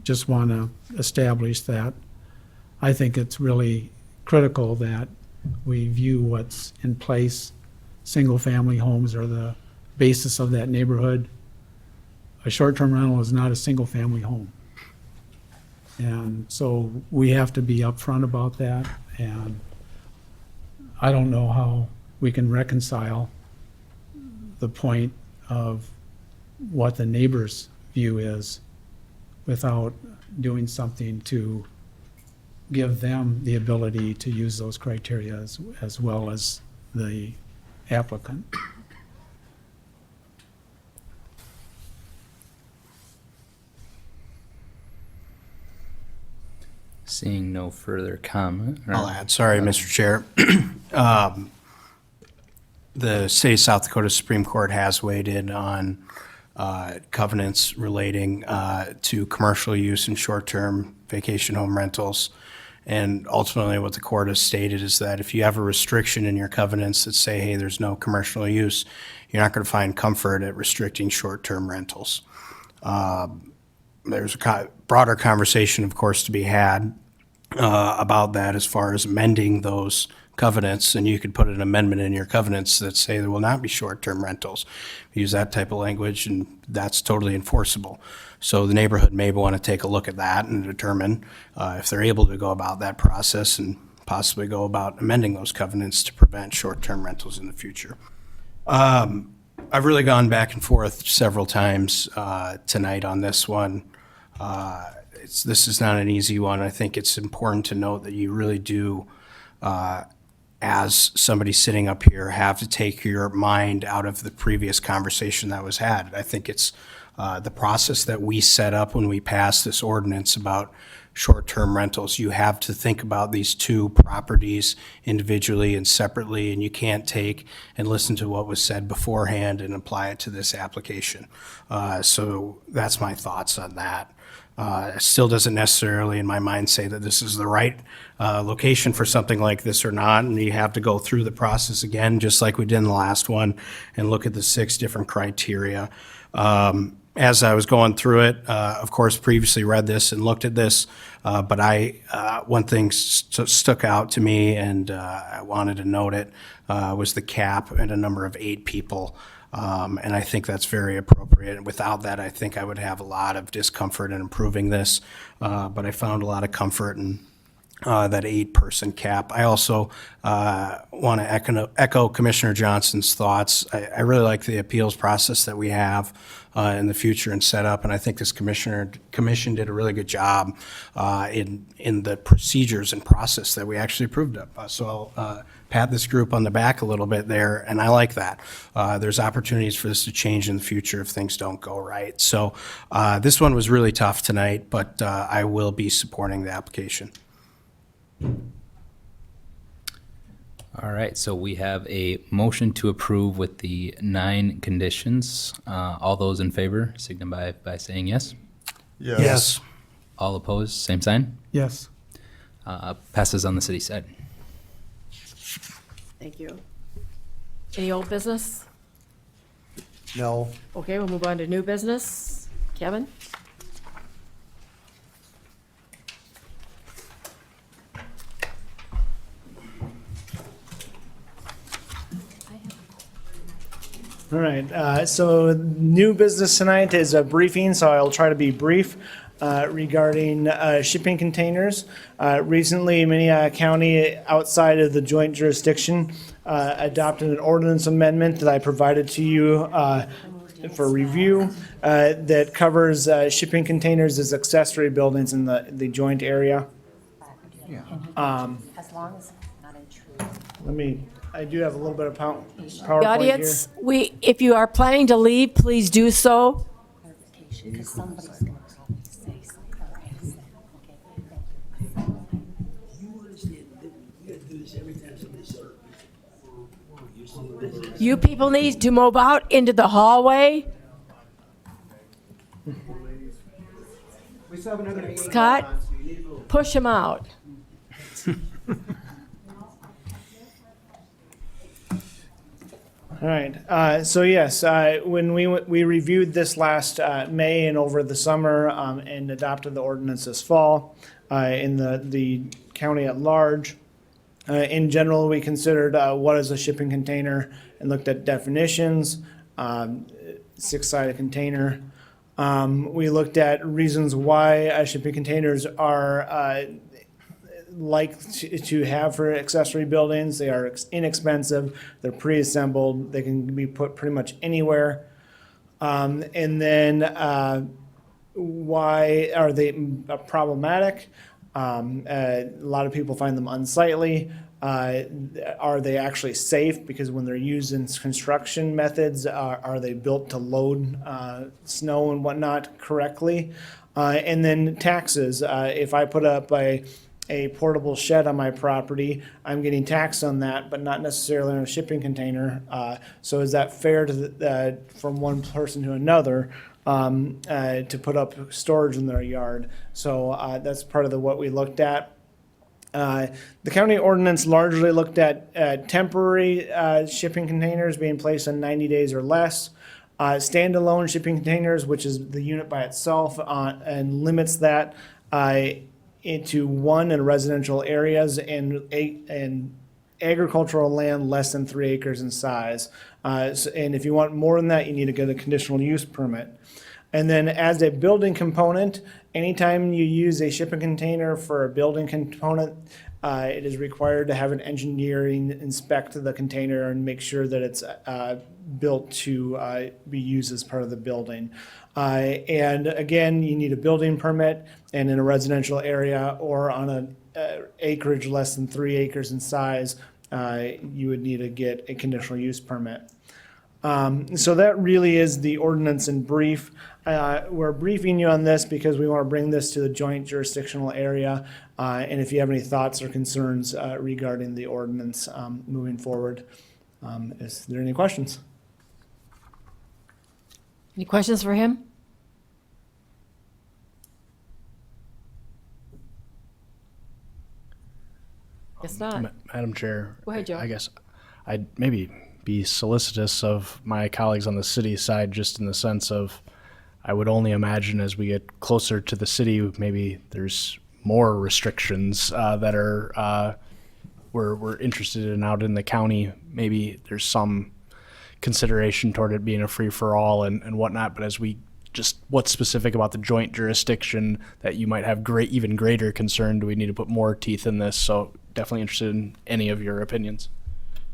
Speaker 6: just want to establish that I think it's really critical that we view what's in place. Single-family homes are the basis of that neighborhood. A short-term rental is not a single-family home. And so we have to be upfront about that. And I don't know how we can reconcile the point of what the neighbor's view is without doing something to give them the ability to use those criteria as well as the applicant.
Speaker 3: Seeing no further comment.
Speaker 8: I'll add, sorry, Mr. Chair. The state of South Dakota Supreme Court has weighed in on covenants relating to commercial use and short-term vacation home rentals. And ultimately, what the court has stated is that if you have a restriction in your covenants that say, hey, there's no commercial use, you're not going to find comfort at restricting short-term rentals. There's a broader conversation, of course, to be had about that as far as amending those covenants, and you could put an amendment in your covenants that say there will not be short-term rentals. Use that type of language, and that's totally enforceable. So the neighborhood may want to take a look at that and determine if they're able to go about that process and possibly go about amending those covenants to prevent short-term rentals in the future. I've really gone back and forth several times tonight on this one. This is not an easy one. I think it's important to note that you really do, as somebody sitting up here, have to take your mind out of the previous conversation that was had. I think it's the process that we set up when we passed this ordinance about short-term rentals. You have to think about these two properties individually and separately, and you can't take and listen to what was said beforehand and apply it to this application. So that's my thoughts on that. It still doesn't necessarily, in my mind, say that this is the right location for something like this or not, and you have to go through the process again, just like we did in the last one, and look at the 6 different criteria. As I was going through it, of course, previously read this and looked at this, but one thing stuck out to me, and I wanted to note it, was the cap and a number of 8 people. And I think that's very appropriate. And without that, I think I would have a lot of discomfort in improving this. But I found a lot of comfort in that 8-person cap. I also want to echo Commissioner Johnson's thoughts. I really like the appeals process that we have in the future and set up, and I think this commission did a really good job in the procedures and process that we actually approved of. So I'll pat this group on the back a little bit there, and I like that. There's opportunities for this to change in the future if things don't go right. So this one was really tough tonight, but I will be supporting the application.
Speaker 3: All right, so we have a motion to approve with the 9 conditions. All those in favor signify by saying yes.
Speaker 19: Yes.
Speaker 3: All opposed, same sign.
Speaker 6: Yes.
Speaker 3: Passes on the city side.
Speaker 2: Thank you. Any old business?
Speaker 20: No.
Speaker 2: Okay, we'll move on to new business. Kevin?
Speaker 18: All right, so new business tonight is a briefing, so I'll try to be brief regarding shipping containers. Recently, Minnehaha County, outside of the joint jurisdiction, adopted an ordinance amendment that I provided to you for review that covers shipping containers as accessory buildings in the joint area.
Speaker 22: As long as it's not intrusive.
Speaker 18: I do have a little bit of PowerPoint
Speaker 2: The
Speaker 18: here.
Speaker 2: audience, if you are planning to leave, please do so.
Speaker 22: Because somebody's going to probably say something.
Speaker 2: You people need to move out into the hallway. Scott, push him out.
Speaker 18: All right, so yes, when we reviewed this last May and over the summer and adopted the ordinance this fall in the county at large, in general, we considered what is a shipping container and looked at definitions, 6-sided container. We looked at reasons why shipping containers are like to have for accessory buildings. They are inexpensive, they're pre-assembled, they can be put pretty much anywhere. And then why are they problematic? A lot of people find them unsightly. Are they actually safe? Because when they're used in construction methods, are they built to load snow and whatnot correctly? And then taxes. If I put up a portable shed on my property, I'm getting taxed on that, but not necessarily on a shipping container. So is that fair to from one person to another to put up storage in their yard? So that's part of what we looked at. The county ordinance largely looked at temporary shipping containers being placed in 90 days or less. Standalone shipping containers, which is the unit by itself, and limits that into one in residential areas and agricultural land less than 3 acres in size. And if you want more than that, you need to get a conditional use permit. And then as a building component, anytime you use a shipping container for a building component, it is required to have an engineering inspect the container and make sure that it's built to be used as part of the building. And again, you need a building permit, and in a residential area or on an acreage less than 3 acres in size, you would need to get a conditional use permit. So that really is the ordinance in brief. we're briefing you on this because we want to bring this to the joint jurisdictional area. And if you have any thoughts or concerns regarding the ordinance moving forward, is there any questions?
Speaker 2: Any questions for him? Guess not.
Speaker 9: Madam Chair.
Speaker 2: Go ahead, Joe.
Speaker 9: I guess I'd maybe be solicitous of my colleagues on the city side, just in the sense of, I would only imagine as we get closer to the city, maybe there's more restrictions that are we're interested in out in the county. Maybe there's some consideration toward it being a free-for-all and whatnot, but as we just, what's specific about the joint jurisdiction that you might have even greater concern? Do we need to put more teeth in this? So definitely interested in any of your opinions.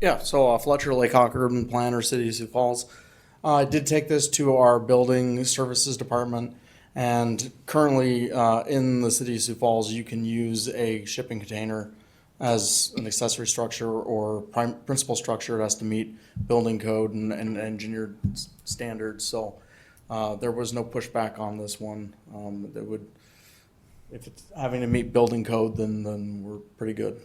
Speaker 13: Yeah, so Fletcher, Lake Hawk Urban Planner, City of Sioux Falls. I did take this to our building services department, and currently in the City of Sioux Falls, you can use a shipping container as an accessory structure or principal structure. It has to meet building code and engineered standards. So there was no pushback on this one. That would, if it's having to meet building code, then we're pretty good.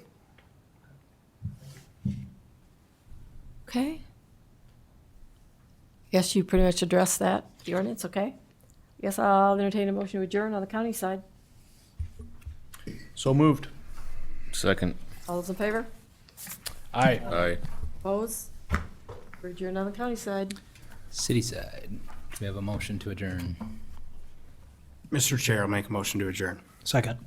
Speaker 2: Okay. Guess you pretty much addressed that, the ordinance, okay? Guess I'll entertain a motion to adjourn on the county side.
Speaker 9: So moved.
Speaker 5: Second.
Speaker 2: All those in favor?
Speaker 9: Aye.
Speaker 5: Aye.
Speaker 2: Opposed? We're adjourned on the county side.
Speaker 3: City side, do we have a motion to adjourn?
Speaker 8: Mr. Chair, I'll make a motion to adjourn.
Speaker 19: Second.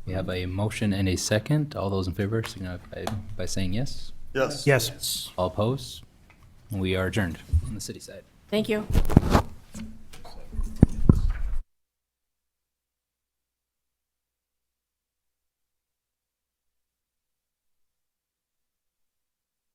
Speaker 3: We have a motion and a second. All those in favor signify by saying yes.
Speaker 24: Yes.
Speaker 19: Yes.
Speaker 3: All opposed? We are adjourned on the city side.
Speaker 2: Thank you.